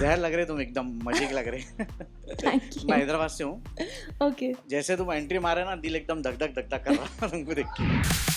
जहर लग रहे तुम, एकदम मजे के लग रहे। Thank you. मैं हैदराबाद से हूँ। ओके। जैसे तुम एंट्री मारे ना, दिल एकदम धक धक धक धक कर रहा तुमको देख के।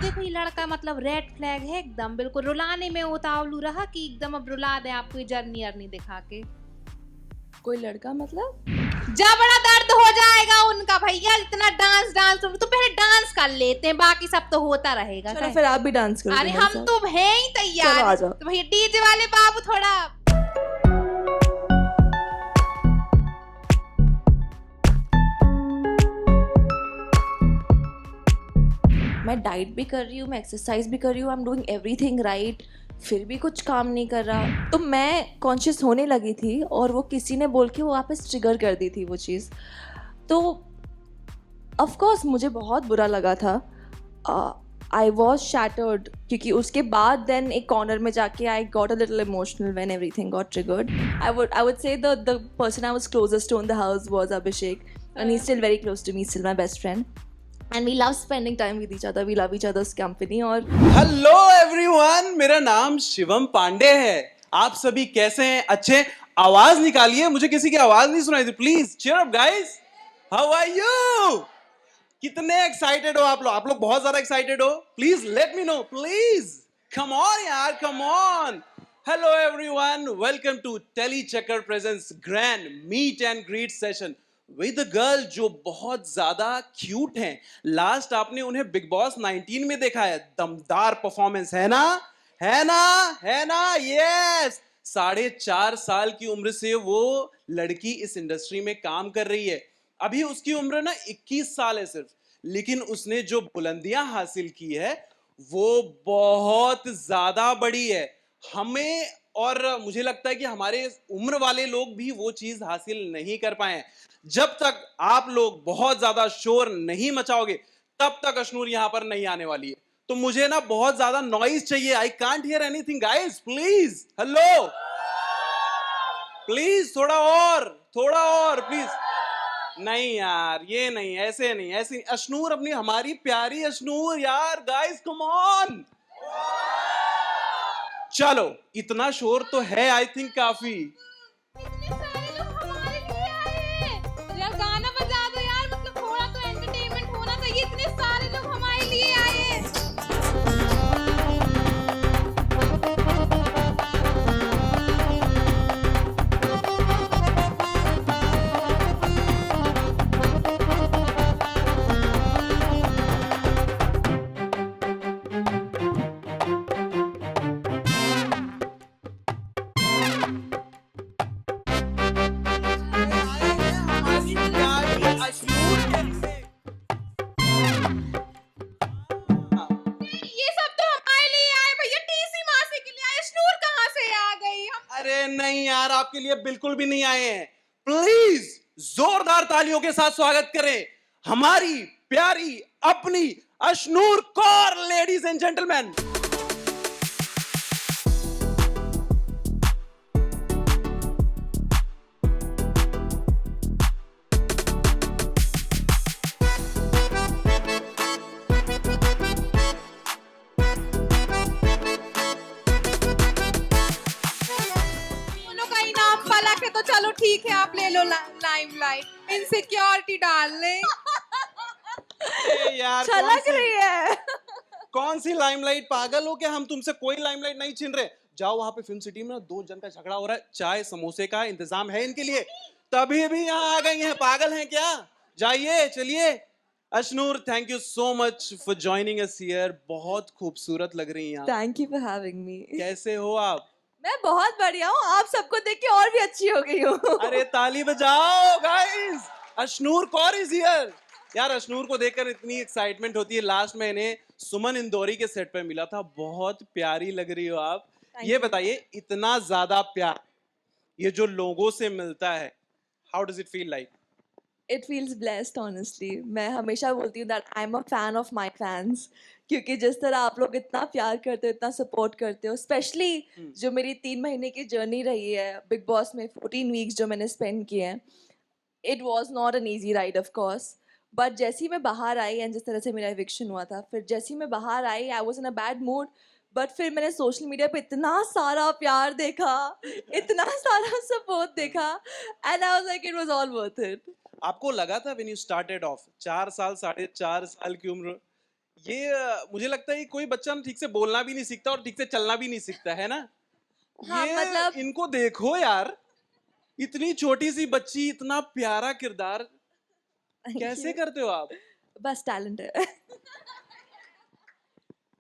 देखो ये लड़का मतलब रेड फ्लैग है एकदम, बिल्कुल रुलाने में उतावलू रहा कि एकदम अब रुला दे आपको ये जर्नी अर्नी दिखा के। कोई लड़का मतलब? जब बड़ा दर्द हो जाएगा उनका भैया, इतना डांस डांस तो पहले डांस कर लेते हैं, बाकी सब तो होता रहेगा। चलो फिर आप भी डांस करो। अरे हम तो हैं ही तैयार। चलो आ जाओ। तो भैया डीजे वाले बाबू थोड़ा। मैं डाइट भी कर रही हूँ, मैं एक्सरसाइज भी कर रही हूँ, I am doing everything right, फिर भी कुछ काम नहीं कर रहा। तो मैं कॉन्शियस होने लगी थी और वो किसी ने बोल के वो वापस ट्रिगर कर दी थी वो चीज़। तो ऑफ कोर्स मुझे बहुत बुरा लगा था। आई वॉज शैटर्ड, क्योंकि उसके बाद देन एक कॉर्नर में जाके I got a little emotional when everything got triggered. I would say the person I was closest to in the house was Abhishek, and he's still very close to me, still my best friend, and we love spending time with each other, we love each other's company. और hello everyone, मेरा नाम शिवम पांडे है। आप सभी कैसे हैं? अच्छे? आवाज निकालिए, मुझे किसी की आवाज नहीं सुनाई दी। Please cheer up guys. How are you? कितने एक्साइटेड हो आप लोग? आप लोग बहुत ज्यादा एक्साइटेड हो? Please let me know, please come on यार, come on. Hello everyone, welcome to tele Chakkar presents grand meet and greet session with a girl जो बहुत ज्यादा क्यूट हैं। लास्ट आपने उन्हें बिग बॉस 19 में देखा है, दमदार परफॉर्मेंस है ना? है ना? है ना? यस। 4.5 साल की उम्र से वो लड़की इस इंडस्ट्री में काम कर रही है। अभी उसकी उम्र ना 21 साल है सिर्फ, लेकिन उसने जो बुलंदियां हासिल की है वो बहुत ज्यादा बड़ी है। हमें और मुझे लगता है कि हमारे उम्र वाले लोग भी वो चीज हासिल नहीं कर पाए हैं। जब तक आप लोग बहुत ज्यादा शोर नहीं मचाओगे तब तक अश्नूर यहां पर नहीं आने वाली है। तो मुझे ना बहुत ज्यादा नॉइज चाहिए। I can't hear anything guys, please. Hello, please थोड़ा और प्लीज। नहीं यार, ये नहीं, ऐसे नहीं, ऐसे नहीं। अश्नूर अपनी, हमारी प्यारी अश्नूर यार, गाइस कम ऑन। चलो इतना शोर तो है, आई थिंक काफी। इतने सारे लोग हमारे लिए आए हैं। यार गाना बजा दो यार, मतलब थोड़ा तो एंटरटेनमेंट होना चाहिए। इतने सारे लोग हमारे लिए आए हैं। ये सब तो हमारे लिए आए भैया, टीसी मासी के लिए आए। अश्नूर कहाँ से आ गई? हम अरे नहीं यार, आपके लिए बिल्कुल भी नहीं आए हैं। प्लीज जोरदार तालियों के साथ स्वागत करें हमारी प्यारी अपनी Ashnoor Kaur, ladies and gentleman. दोनों का इनाम पलक है, तो चलो ठीक है, आप ले लो लाइमलाइट। इनसिक्योरिटी डाल ले। यार छलक रही है। कौन सी लाइमलाइट? पागल हो क्या? हम तुमसे कोई लाइमलाइट नहीं छीन रहे। जाओ वहां पे फिल्म सिटी में ना 2 जन का झगड़ा हो रहा है, चाय समोसे का इंतजाम है इनके लिए, तभी भी यहाँ आ गई हैं। पागल हैं क्या? जाइए, चलिए। Ashnoor, thank you so much for joining us here. बहुत खूबसूरत लग रही हैं आप। Thank you for having me. कैसे हो आप? मैं बहुत बढ़िया हूँ, आप सबको देख के और भी अच्छी हो गई हूँ। अरे ताली बजाओ guys, Ashnoor Kaur is here. यार अश्नूर को देखकर इतनी एक्साइटमेंट होती है। लास्ट में इन्हें सुमन इंदौरी के सेट पे मिला था। बहुत प्यारी लग रही हो आप। ये बताइए, इतना ज्यादा प्यार ये जो लोगों से मिलता है, how does it feel like? It feels blessed honestly. मैं हमेशा बोलती हूँ that I am a fan of my fans, क्योंकि जिस तरह आप लोग इतना प्यार करते हो, इतना सपोर्ट करते हो, स्पेशली जो मेरी 3 महीने की जर्नी रही है बिग बॉस में, 14 वीक्स जो मैंने स्पेंड किए हैं, it was not an easy ride of course. But जैसे ही मैं बाहर आई एंड जिस तरह से मेरा एविक्शन हुआ था, फिर जैसे ही मैं बाहर आई I was in a bad mood, but फिर मैंने सोशल मीडिया पे इतना सारा प्यार देखा, इतना सारा सपोर्ट देखा, and I was like it was all worth it. आपको लगा था व्हेन यू स्टार्टेड ऑफ 4 साल 4.5 साल की उम्र, ये मुझे लगता है कि कोई बच्चा ना ठीक से बोलना भी नहीं सीखता और ठीक से चलना भी नहीं सीखता है ना। हाँ, ये मतलब इनको देखो यार, इतनी छोटी सी बच्ची, इतना प्यारा किरदार, कैसे करते हो आप? बस टैलेंट है।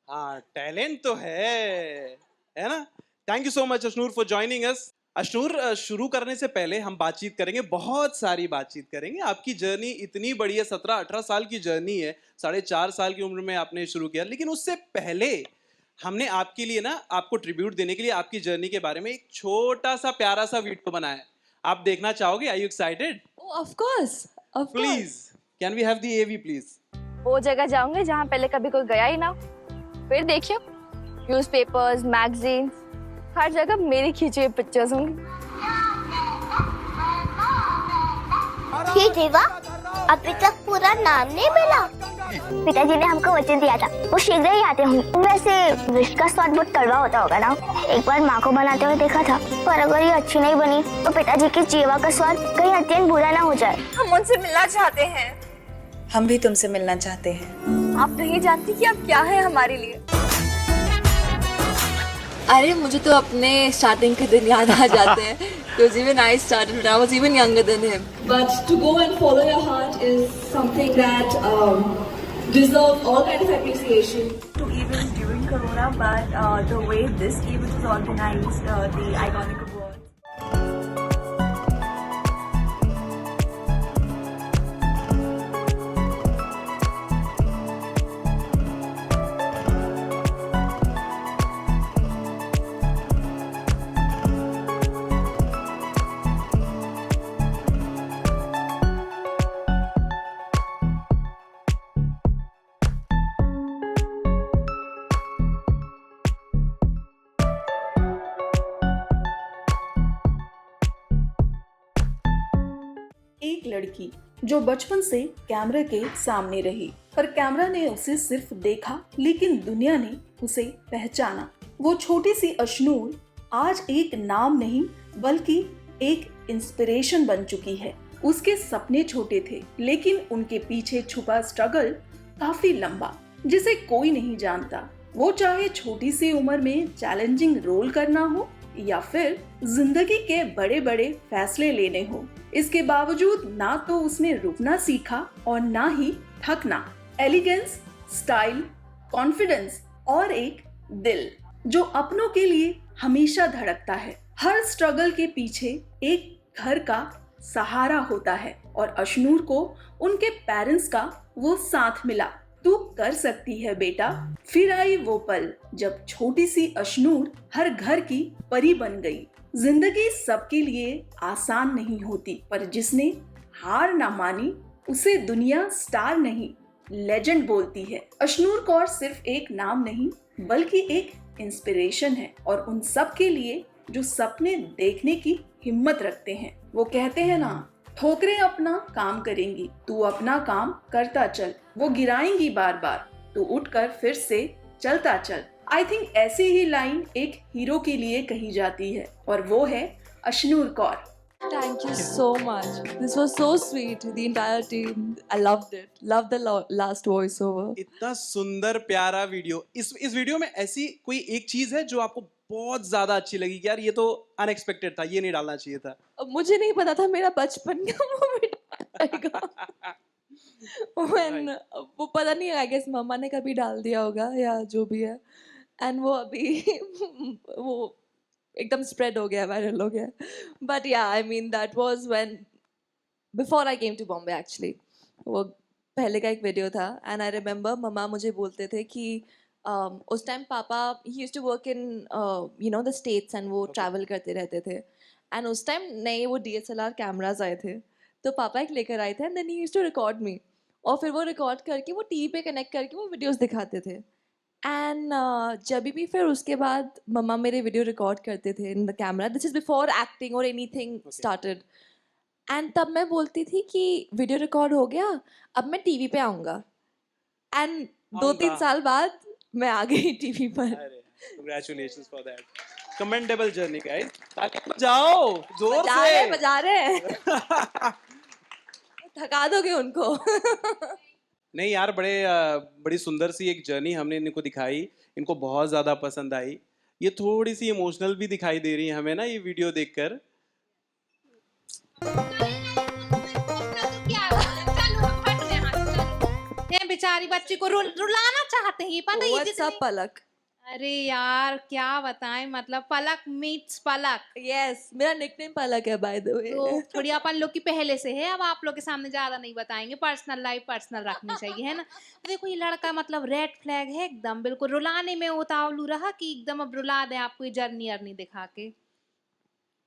हाँ, टैलेंट तो है ना? Thank you so much Ashnoor for joining अस। अशनूर, शुरू करने से पहले हम बातचीत करेंगे, बहुत सारी बातचीत करेंगे। आपकी जर्नी इतनी बड़ी है, 17-18 साल की जर्नी है, 4.5 साल की उम्र में आपने शुरू किया। लेकिन उससे पहले हमने आपके लिए ना, आपको ट्रिब्यूट देने के लिए आपकी जर्नी के बारे में एक छोटा सा प्यारा सा वीडियो बनाया है। आप देखना चाहोगे? Are you excited? Of course, of course. Please can we have the AV please? वो जगह जाऊंगी जहाँ पहले कभी कोई गया ही ना। फिर देखियो, न्यूज़पेपर्स, मैगजीन्स, हर जगह मेरी खींची हुई पिक्चर्स होंगी। ये देवा, अभी तक पूरा नाम नहीं मिला। पिताजी ने हमको वचन दिया था, वो शीघ्र ही आते होंगे। वैसे विश का स्वाद बहुत कड़वा होता होगा ना। एक बार माँ को बनाते हुए देखा था, पर अगर ये अच्छी नहीं बनी तो पिताजी की जीवा का स्वाद कहीं अत्यंत बुरा ना हो जाए। हम उनसे मिलना चाहते हैं। हम भी तुमसे मिलना चाहते हैं। आप नहीं जानती कि आप क्या है हमारे लिए। अरे मुझे तो अपने स्टार्टिंग के दिन याद आ जाते हैं, because even I started when I was even younger than him. But to go and follow your heart is something that deserves all kind of appreciation. To even during Corona, but the way this event was organized, the iconic awards. एक लड़की जो बचपन से कैमरे के सामने रही, पर कैमरा ने उसे सिर्फ देखा, लेकिन दुनिया ने उसे पहचाना। वो छोटी सी अशनूर आज एक नाम नहीं बल्कि एक इंस्पिरेशन बन चुकी है। उसके सपने छोटे थे, लेकिन उनके पीछे छुपा स्ट्रगल काफी लंबा, जिसे कोई नहीं जानता। वो चाहे छोटी सी उम्र में चैलेंजिंग रोल करना हो या फिर जिंदगी के बड़े बड़े फैसले लेने हो, इसके बावजूद ना तो उसने रुकना सीखा और ना ही थकना। एलिगेंस, स्टाइल, कॉन्फिडेंस और एक दिल जो अपनों के लिए हमेशा धड़कता है। हर स्ट्रगल के पीछे एक घर का सहारा होता है और अशनूर को उनके पेरेंट्स का वो साथ मिला। तू कर सकती है बेटा। फिर आई वो पल जब छोटी सी अशनूर हर घर की परी बन गई। जिंदगी सबके लिए आसान नहीं होती, पर जिसने हार ना मानी उसे दुनिया स्टार नहीं लेजेंड बोलती है। अशनूर कौर सिर्फ एक नाम नहीं बल्कि एक इंस्पिरेशन है, और उन सब के लिए जो सपने देखने की हिम्मत रखते हैं। वो कहते हैं ना, ठोकरें अपना काम करेंगी, तू अपना काम करता चल। वो गिराएंगी बार बार, तू उठकर फिर से चलता चल। आई थिंक ऐसी ही लाइन एक हीरो के लिए कही जाती है, और वो है Ashnoor Kaur. Thank you so much. This was so sweet. The entire team, I loved it. Loved the last voiceover. इतना सुंदर प्यारा वीडियो। इस वीडियो में ऐसी कोई एक चीज है जो आपको बहुत ज्यादा अच्छी लगी कि यार ये तो अनएक्सपेक्टेड था, ये नहीं डालना चाहिए था? अब मुझे नहीं पता था मेरा बचपन का मोमेंट आएगा। When वो पता नहीं, आई गेस मम्मा ने कभी डाल दिया होगा या जो भी है, एंड वो अभी वो एकदम स्प्रेड हो गया, वायरल हो गया। But yeah I mean that was when before I came to Bombay actually. वो पहले का एक वीडियो था, एंड आई रिमेम्बर मम्मा मुझे बोलते थे कि उस टाइम पापा ही used to work in you know the States, and वो ट्रैवल करते रहते थे, एंड उस टाइम नए वो DSLR कैमराज आए थे। तो पापा एक लेकर आए थे and then he used to record me, और फिर वो रिकॉर्ड करके वो टीवी पे कनेक्ट करके वो वीडियोस दिखाते थे। एंड जब भी फिर उसके बाद मम्मा मेरे वीडियो रिकॉर्ड करते थे in the camera, this is before acting और एनीथिंग स्टार्टेड, एंड तब मैं बोलती थी कि वीडियो रिकॉर्ड हो गया, अब मैं टीवी पे आऊँगा, एंड 2-3 आऊंगा। साल बाद मैं आ गई टीवी पर। Congratulations for that. Commendable journey, guys. ताली बजाओ जोर से। बजा रहे थका दोगे उनको। नहीं यार, बड़ी सुंदर सी एक जर्नी हमने इनको दिखाई, इनको बहुत ज्यादा पसंद आई। ये थोड़ी सी इमोशनल भी दिखाई दे रही है हमें ना ये वीडियो देखकर। ये बेचारी बच्ची को रुलाना चाहते हैं, ये पता है ये What's up, पलक? अरे यार क्या बताएं, मतलब पलक मीट्स पलक। यस, मेरा निकनेम पलक है बाय द वे। तो थोड़ी अपन लोग की पहले से है, अब आप लोग के सामने ज्यादा नहीं बताएंगे, पर्सनल लाइफ पर्सनल रखनी चाहिए, है ना। देखो ये लड़का मतलब रेड फ्लैग है एकदम, बिल्कुल रुलाने में उतावलू रहा कि एकदम अब रुला दे आपको ये जर्नी अर्नी दिखा के।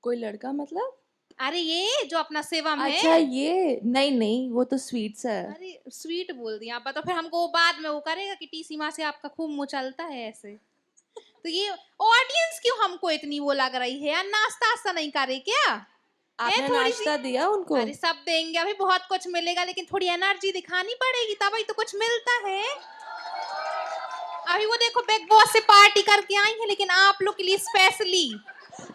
कोई लड़का मतलब? अरे ये जो अपना शिवम है। अच्छा ये नहीं, वो तो स्वीट्स है। अरे स्वीट बोल दिया आप, तो फिर हमको वो बाद में वो करेगा कि टीसी माँ से आपका खूब मुँह चलता है ऐसे। तो ये ऑडियंस क्यों हमको इतनी वो लग रही है यार, नाश्ता वास्ता नहीं करे क्या? आपने थोड़ी नाश्ता दिया उनको? अरे सब देंगे, अभी बहुत कुछ मिलेगा, लेकिन थोड़ी एनर्जी दिखानी पड़ेगी तभी तो कुछ मिलता है। अभी वो देखो बिग बॉस से पार्टी करके आई है, लेकिन आप लोग के लिए स्पेशली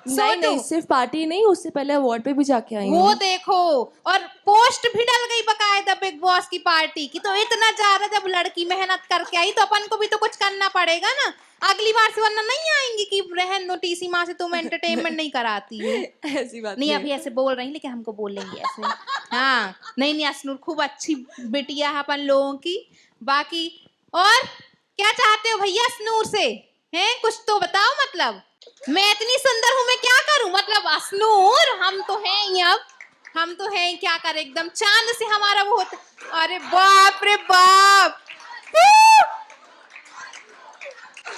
नहीं, सिर्फ पार्टी नहीं, उससे पहले अवार्ड पे भी जाके आई वो हूँ। देखो, और पोस्ट भी डल गई बकायदा बिग बॉस की पार्टी की। तो इतना ज्यादा जब लड़की मेहनत करके आई तो अपन को भी तो कुछ करना पड़ेगा ना अगली बार से, वरना नहीं आएंगी कि रहन दो टीसी माँ से तुम एंटरटेनमेंट नहीं कराती है। ऐसी बात नहीं अभी ऐसे बोल रही, लेकिन हमको बोलेंगे ऐसे। हाँ नहीं असनूर खूब अच्छी बिटिया है अपन लोगों की। बाकी और क्या चाहते हो भैया असनूर से, हैं कुछ तो बताओ। मतलब मैं इतनी सुंदर हूँ, मैं क्या करूँ? मतलब असनूर हम तो हैं ही, अब हम तो हैं ही, क्या करें, एकदम चांद से हमारा वो होता। अरे बाप रे बाप,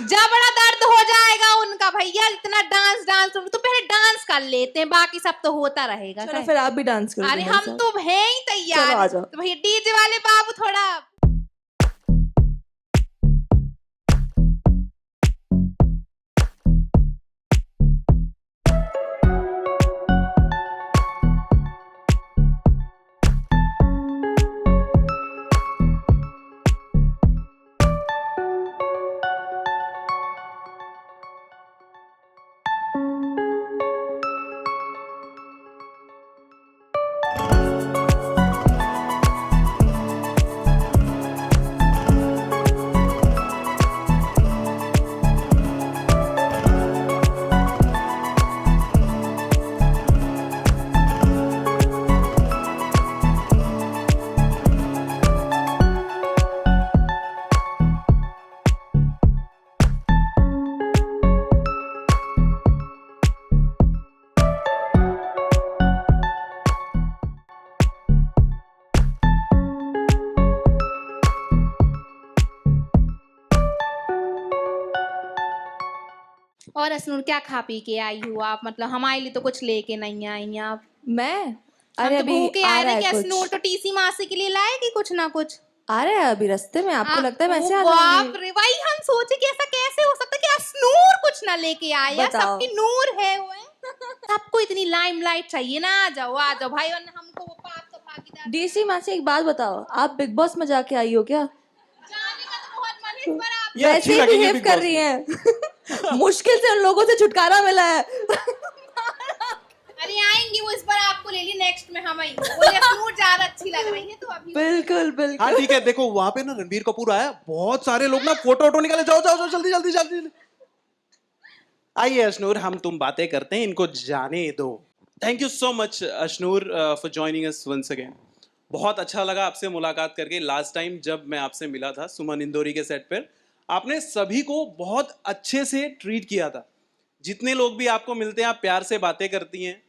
जबड़ा दर्द हो जाएगा उनका भैया, इतना डांस तो पहले डांस कर लेते हैं, बाकी सब तो होता रहेगा। चलो फिर आप भी डांस करो। अरे हम तो हैं ही चलो, तैयार। आ जाओ। तो भैया डीजे वाले बाबू थोड़ा और असनूर क्या खा पी के आई हो आप? मतलब हमारे लिए तो कुछ लेके नहीं आई आप। मैं अरे अभी भूखे आ आए रहा थे है कि कुछ। असनूर तो टीसी मासी के लिए लाएगी कुछ ना कुछ। आ रहा है अभी रास्ते में, आपको लगता है मैं ऐसे आ बाप जाऊंगी? रे, वही हम सोचे कि ऐसा कैसे हो सकता है कि असनूर कुछ ना लेके आए यार, बताओ। सबकी नूर है वो सबको इतनी लाइमलाइट चाहिए ना। आ जाओ भाई, वरना हमको वो पाप का भागीदार डीसी माँ से एक बात बताओ, आप बिग बॉस में जाके आई हो क्या? जाने का तो बहुत मन है, पर आप ये अच्छी वैसे ही लगेंगी बिहेव Big कर Boss रही में। हैं। मुश्किल से उन लोगों से छुटकारा मिला है। अरे आएंगी वो, इस बार आपको ले ली, नेक्स्ट में हम आएंगे। बोले असनूर ज्यादा अच्छी लग रही है तो अभी बिल्कुल हाँ ठीक है, देखो वहां पे ना रणबीर कपूर आया, बहुत सारे लोग ना फोटो निकाले, जाओ जल्दी। आइए अशनूर, हम तुम बातें करते हैं, इनको जाने दो। Thank you so much Ashnoor for joining us once again. बहुत अच्छा लगा आपसे मुलाकात करके। लास्ट टाइम जब मैं आपसे मिला था सुमन इंदौरी के सेट पर, आपने सभी को बहुत अच्छे से ट्रीट किया था। जितने लोग भी आपको मिलते हैं आप प्यार से बातें करती हैं,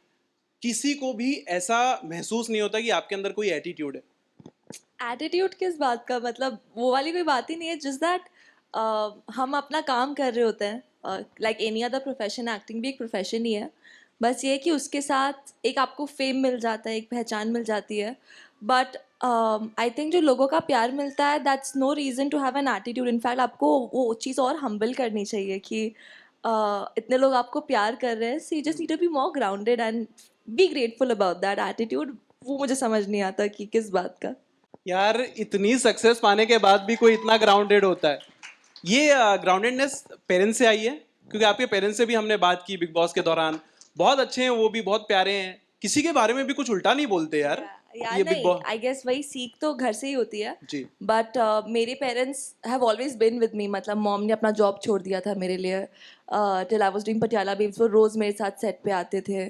किसी को भी ऐसा महसूस नहीं होता कि आपके अंदर कोई एटीट्यूड है। एटीट्यूड किस बात का? मतलब वो वाली कोई बात ही नहीं है। जस्ट दैट हम अपना काम कर रहे होते हैं, like any other profession, acting भी एक प्रोफेशन ही है। बस ये है कि उसके साथ एक आपको फेम मिल जाता है, एक पहचान मिल जाती है, बट आई थिंक जो लोगों का प्यार मिलता है that's no reason to have an attitude. In fact आपको वो चीज़ और हम्बल करनी चाहिए कि इतने लोग आपको प्यार कर रहे हैं, so you just need to be more grounded and be grateful about that attitude. वो मुझे समझ नहीं आता कि किस बात का। यार इतनी सक्सेस पाने के बाद भी कोई इतना ग्राउंडेड होता है। ये ग्राउंडेडनेस पेरेंट्स से आई है? क्योंकि आपके पेरेंट्स से भी हमने बात की बिग बॉस के दौरान, बहुत अच्छे हैं वो भी, बहुत प्यारे हैं, किसी के बारे में भी कुछ उल्टा नहीं बोलते यार। यार ये बिग नहीं, बॉस आई गेस वही सीख तो घर से ही होती है। जी। बट मेरे parents have always been with me. मतलब मॉम ने अपना जॉब छोड़ दिया था मेरे लिए till I was doing Patiala babes. वो रोज़ मेरे साथ सेट पे आते थे।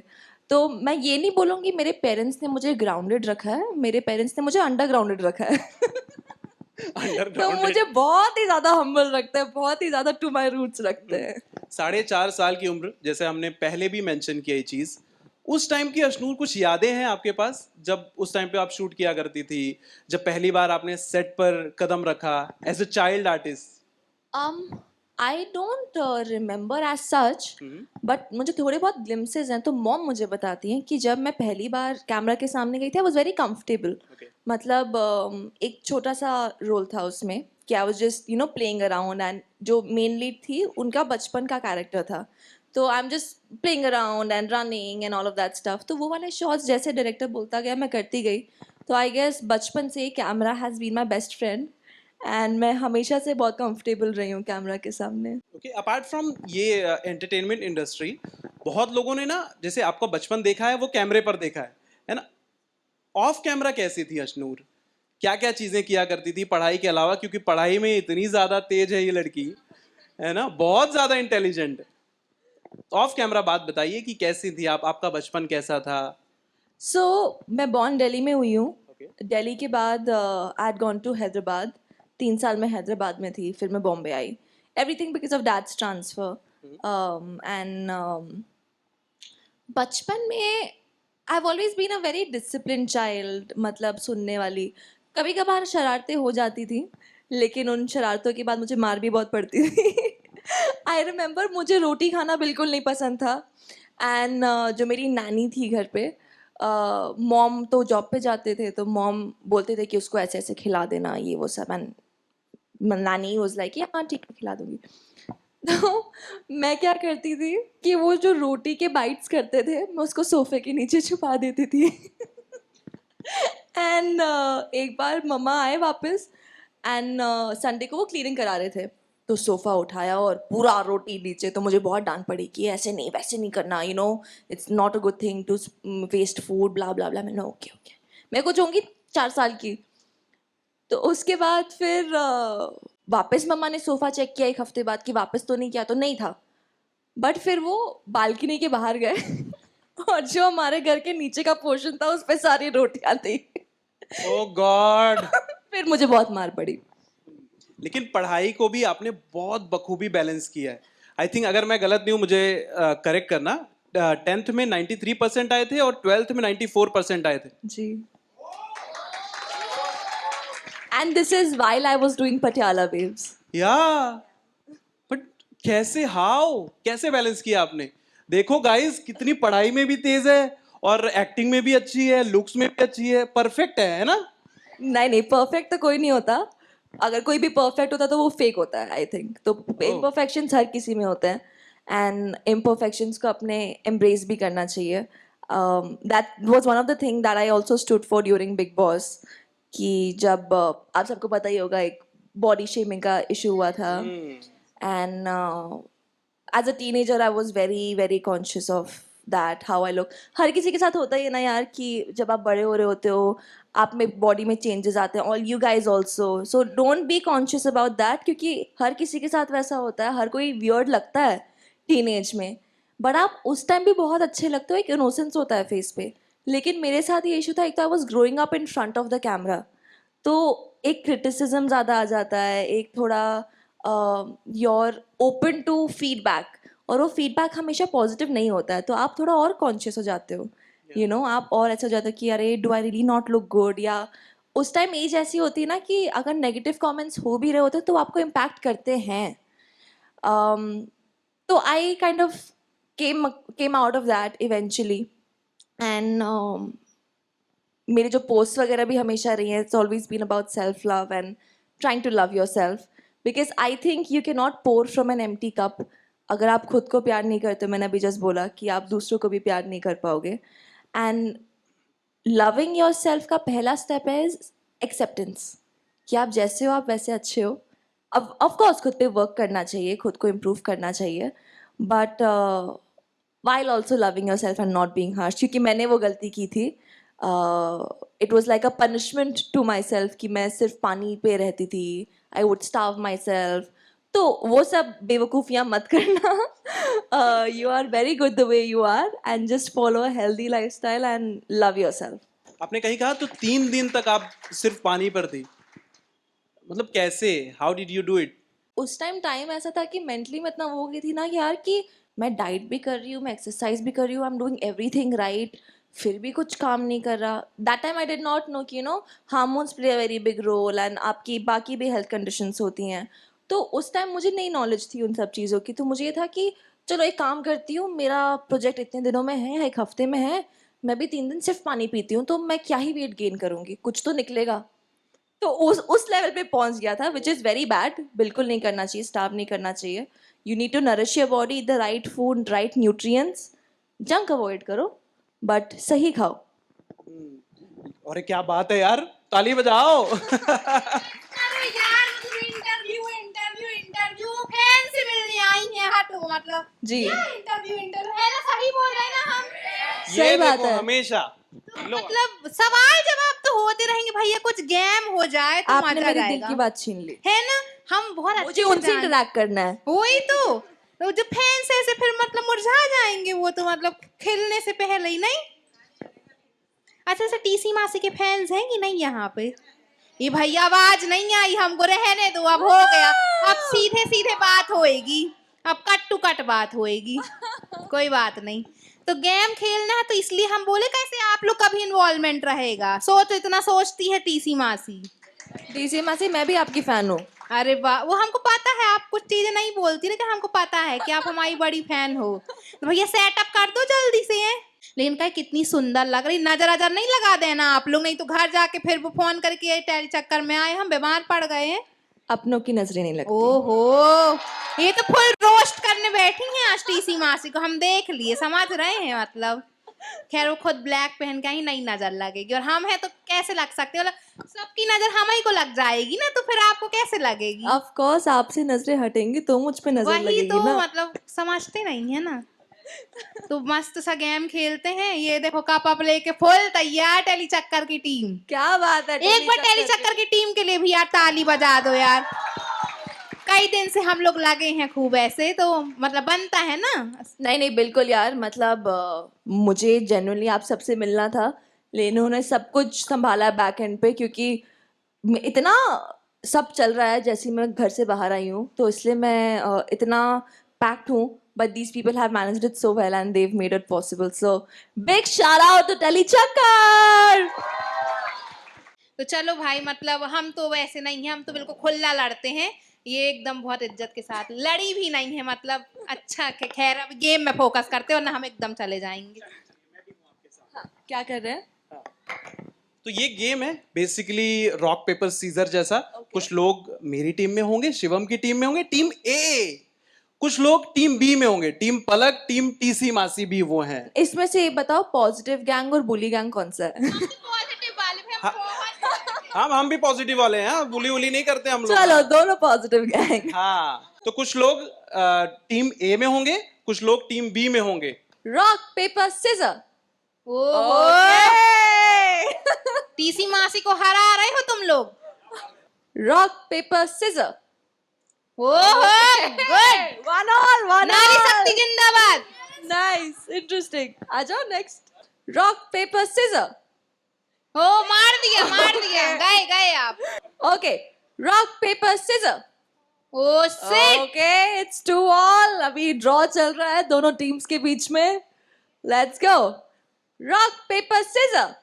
तो मैं ये नहीं बोलूँगी मेरे पेरेंट्स ने मुझे ग्राउंडेड रखा है, मेरे पेरेंट्स ने मुझे अंडरग्राउंडेड रखा है। तो मुझे बहुत ही ज़्यादा हम्बल रखते हैं, बहुत ही ज़्यादा टू माई रूट्स रखते हैं। 4.5 साल की उम्र, जैसे हमने पहले भी मेंशन किया ये चीज, उस टाइम की अश्नूर कुछ यादें हैं आपके पास जब उस टाइम पे आप शूट किया करती थी, जब पहली बार आपने सेट पर कदम रखा as a child artist? I don't remember as such, but मुझे थोड़े बहुत ग्लिम्सेस हैं। तो मॉम मुझे बताती हैं कि जब मैं पहली बार कैमरा के सामने गई थी आई वॉज वेरी कंफर्टेबल। मतलब एक छोटा सा रोल था उसमें कि I was just you know playing around, and जो मेन लीड थी उनका बचपन का कैरेक्टर था। तो I am just playing around and running and all of that stuff. तो वो वाले शॉट्स जैसे डायरेक्टर बोलता गया मैं करती गई। तो आई गेस बचपन से camera has been my best friend and मैं हमेशा से बहुत कंफर्टेबल रही हूँ कैमरा के सामने। ओके, अपार्ट फ्रॉम ये एंटरटेनमेंट इंडस्ट्री, बहुत लोगों ने ना जैसे आपका बचपन देखा है वो कैमरे पर देखा है ना? ऑफ कैमरा कैसी थी अश्नूर? क्या क्या चीजें किया करती थी पढ़ाई के अलावा? क्योंकि पढ़ाई में इतनी ज्यादा तेज है ये लड़की, है ना, बहुत ज्यादा इंटेलिजेंट। ऑफ कैमरा बात बताइए कि कैसी थी आप, आपका बचपन कैसा था? मैं बॉर्न दिल्ली में हुई हूँ। Okay. दिल्ली के बाद I had gone to Hyderabad. 3 साल मैं हैदराबाद में थी, फिर मैं बॉम्बे आई। Everything because of dad's transfer. And बचपन में I have always been a very discipline child. मतलब सुनने वाली, कभी कभार शरारतें हो जाती थी, लेकिन उन शरारतों के बाद मुझे मार भी बहुत पड़ती थी। आई रिमेंबर मुझे रोटी खाना बिल्कुल नहीं पसंद था। एंड जो मेरी नानी थी घर पे, मॉम तो जॉब पे जाते थे, तो मॉम बोलते थे कि उसको ऐसे ऐसे खिला देना, ये वो सब। एंड नानी वाज लाइक हाँ ठीक है खिला दूंगी। तो मैं क्या करती थी कि वो जो रोटी के बाइट्स करते थे मैं उसको सोफे के नीचे छुपा देती थी। एंड एक बार मम्मा आए वापस, एंड संडे को वो क्लीनिंग करा रहे थे, तो सोफ़ा उठाया और पूरा रोटी नीचे। तो मुझे बहुत डांट पड़ी कि ऐसे नहीं वैसे नहीं करना, you know it's not a good thing to waste food, blah blah blah. मैंने ओके ओके, मैं कुछ होंगी 4 साल की। तो उसके बाद फिर वापस मम्मा ने सोफ़ा चेक किया 1 हफ्ते बाद कि वापस तो नहीं किया, तो नहीं था। बट फिर वो बालकनी के बाहर गए और जो हमारे घर के नीचे का पोर्शन था उस पर सारी रोटियां थी। ओह गॉड। फिर मुझे बहुत मार पड़ी। लेकिन पढ़ाई को भी आपने बहुत बखूबी बैलेंस किया है। आई थिंक, अगर मैं गलत नहीं हूँ मुझे करेक्ट करना, 10th में 93% आए थे और 12th में 94% आए थे जी। And this is while I was doing Patiala babes. Yeah but कैसे बैलेंस किया आपने? देखो गाइस, कितनी पढ़ाई में भी तेज है और एक्टिंग में भी अच्छी है, लुक्स में भी अच्छी है, परफेक्ट है ना? नहीं, परफेक्ट तो कोई नहीं होता। अगर कोई भी परफेक्ट होता तो वो फेक होता है आई थिंक। तो इम्परफेक्शंस हर किसी में होते हैं, एंड इम्परफेक्शंस को अपने एम्ब्रेस भी करना चाहिए। That was one of the thing that I also stood for during big boss. कि जब आप सबको पता ही होगा एक बॉडी शेमिंग का इशू हुआ था, and as a teenager I was very very conscious of that how I look. हर किसी के साथ होता ही है ना यार कि जब आप बड़े हो रहे होते हो आप में बॉडी में चेंजेस आते हैं, all you guys also. So don't be conscious about that, क्योंकि हर किसी के साथ वैसा होता है। हर कोई वियर्ड लगता है टीनेज में, बट आप उस टाइम भी बहुत अच्छे लगते हो, एक इनोसेंस होता है फेस पे। लेकिन मेरे साथ ये इशू था, एक तो I was growing up in front of the camera, तो एक क्रिटिसिज्म ज़्यादा आ जाता है, एक थोड़ा योर ओपन टू फीडबैक, और वो फीडबैक हमेशा पॉजिटिव नहीं होता है। तो आप थोड़ा और कॉन्शियस हो जाते हो, यू नो आप और ऐसा हो जाता है कि अरे do I really not look good. या उस टाइम एज ऐसी होती है ना कि अगर नेगेटिव कमेंट्स हो भी रहे होते हैं तो आपको इम्पैक्ट करते हैं। तो I kind of came out of that eventually. And मेरे जो पोस्ट वगैरह भी हमेशा रही हैं, it's always been about self love and trying to love yourself, because I think you cannot pour from an empty cup. अगर आप खुद को प्यार नहीं करते, मैंने अभी जस्ट बोला कि आप दूसरों को भी प्यार नहीं कर पाओगे. And loving yourself का पहला स्टेप है acceptance, कि आप जैसे हो आप वैसे अच्छे हो. अब ऑफ कोर्स खुद पे वर्क करना चाहिए, खुद को इम्प्रूव करना चाहिए, but while also loving yourself and not being harsh, क्योंकि मैंने वो गलती की थी. It was like a punishment to myself कि मैं सिर्फ पानी पे रहती थी. I would starve myself. तो वो सब बेवकूफ़ियाँ मत करना. You are very good the way you are and just follow a healthy lifestyle and love yourself. आपने कहीं कहा तो 3 दिन तक आप सिर्फ पानी पर थी, मतलब कैसे? How did you do it? उस टाइम ऐसा था कि मेंटली मैं इतना वो हो गई थी ना कि यार कि मैं डाइट भी कर रही हूँ, मैं एक्सरसाइज भी कर रही हूँ, I am doing everything right, फिर भी कुछ काम नहीं कर रहा. That time I did not know कि hormones play a very big role and आपकी बाकी भी हेल्थ कंडीशंस होती हैं. तो उस टाइम मुझे नई नॉलेज थी उन सब चीज़ों की. तो मुझे ये था कि चलो एक काम करती हूँ, मेरा प्रोजेक्ट इतने दिनों में है, 1 हफ्ते में है, मैं भी 3 दिन सिर्फ पानी पीती हूँ, तो मैं क्या ही वेट गेन करूँगी, कुछ तो निकलेगा. तो उस लेवल पे पहुंच गया था, विच इज़ वेरी बैड. बिल्कुल नहीं करना चाहिए, स्टार्व नहीं करना चाहिए. You need to nourish your body, the right food, right nutrients. Junk avoid करो बट सही खाओ. अरे क्या बात है यार, ताली बजाओ. अरे यार इंटरव्यू फैन से मिलने आई हैं. हटो मतलब जी इंटरव्यू है ना, सही बोल रहे हैं ना हम. ये सही बात देखो है. हमेशा लो, मतलब सवाल जवाब तो होते रहेंगे भैया, कुछ गेम हो जाए तो आपने मजा मेरे दिल आएगा, की बात छीन ली. है ना. हम बहुत अच्छे मुझे से उनसे जान- इंटरेक्ट करना है. वही तो जो फैंस ऐसे फिर मतलब मुरझा जाएंगे, वो तो मतलब खिलने से पहले ही नहीं. अच्छा से टीसी मासी के फैंस हैं कि नहीं यहाँ पे? ये भैया आवाज नहीं आई, हमको रहने दो, अब हो गया. अब सीधे सीधे बात होएगी, अब कट टू कट बात होएगी. कोई बात नहीं. तो गेम खेलना है तो इसलिए हम बोले कैसे आप लोग का भी इन्वॉल्वमेंट रहेगा. सोच इतना सोचती है टीसी मासी. डीसी मासी, मैं भी आपकी फैन हूँ. अरे वाह, वो हमको पता है, आप कुछ चीजें नहीं बोलती, लेकिन हमको पता है कि आप हमारी बड़ी फैन हो. तो भैया सेटअप कर दो जल्दी से. लेकिन क्या कितनी सुंदर लग रही. नजर अजर नहीं लगा देना आप लोग, नहीं तो घर जाके फिर वो फोन करके टेली चक्कर में आए, हम बीमार पड़ गए हैं. अपनों की नजरें नहीं लगती. ओहो, ये तो फुल रोस्ट करने बैठी हैं आज टीसी मासी को. हम देख लिए, समझ रहे हैं मतलब. खैर वो खुद ब्लैक पहन के ही नहीं नजर लगेगी, और हम हैं तो कैसे लग सकते हैं. मतलब सबकी नजर हम ही को लग जाएगी ना, तो फिर आपको कैसे लगेगी? ऑफ कोर्स आपसे नजरें हटेंगी तो मुझ पे नजर वही लगेगी तो ना. मतलब समझते नहीं है ना. तो मस्त सा गेम खेलते हैं. ये देखो कप अप लेके फुल तैयार टेली चक्कर की टीम. क्या बात है. एक बार टेली चक्कर की टीम के लिए भी यार ताली बजा दो यार. कई दिन से हम लोग लगे हैं खूब ऐसे, तो मतलब बनता है ना. नहीं बिल्कुल यार, मतलब मुझे जेन्युइनली आप सबसे मिलना था, लेकिन उन्होंने सब कुछ संभाला बैक एंड पे, क्योंकि इतना सब चल रहा है जैसे मैं घर से बाहर आई हूँ, तो इसलिए मैं इतना पैक्ड हूँ. But these people have managed it so well and they made it possible. So big shout out to tele Chakkar. तो चलो भाई, मतलब हम तो वैसे नहीं है, हम तो बिल्कुल खुला लड़ते हैं. ये एकदम बहुत इज्जत के साथ लड़ी भी नहीं है, मतलब अच्छा. खैर अब गेम में फोकस करते हो ना, हम एकदम चले जाएंगे. क्या कर रहे हैं? तो ये गेम है बेसिकली रॉक पेपर सीजर जैसा. कुछ लोग मेरी टीम में होंगे, शिवम की टीम में होंगे, टीम ए. कुछ लोग टीम बी में होंगे, टीम पलक, टीम टीसी मासी भी वो हैं. इसमें से बताओ पॉजिटिव गैंग और बुली गैंग कौन सा है? पॉजिटिव वाले पे हम बहुत हम भी पॉजिटिव वाले हैं, बुली उली नहीं करते हम लोग. चलो दोनों पॉजिटिव गैंग. हाँ, तो कुछ लोग टीम ए में होंगे, कुछ लोग टीम बी में होंगे. Rock paper scissor. टीसी मासी को हरा रहे हो तुम लोग. Rock paper scissor. ओहो गुड. वन नारी शक्ति जिंदाबाद. Nice, interesting. आ जाओ नेक्स्ट. Rock paper scissor. ओ मार दिया गए आप. Okay, rock paper scissor. ओ शिट. Okay, it's 2-2. अभी ड्रॉ चल रहा है दोनों टीम्स के बीच में. Let's go. Rock paper scissor.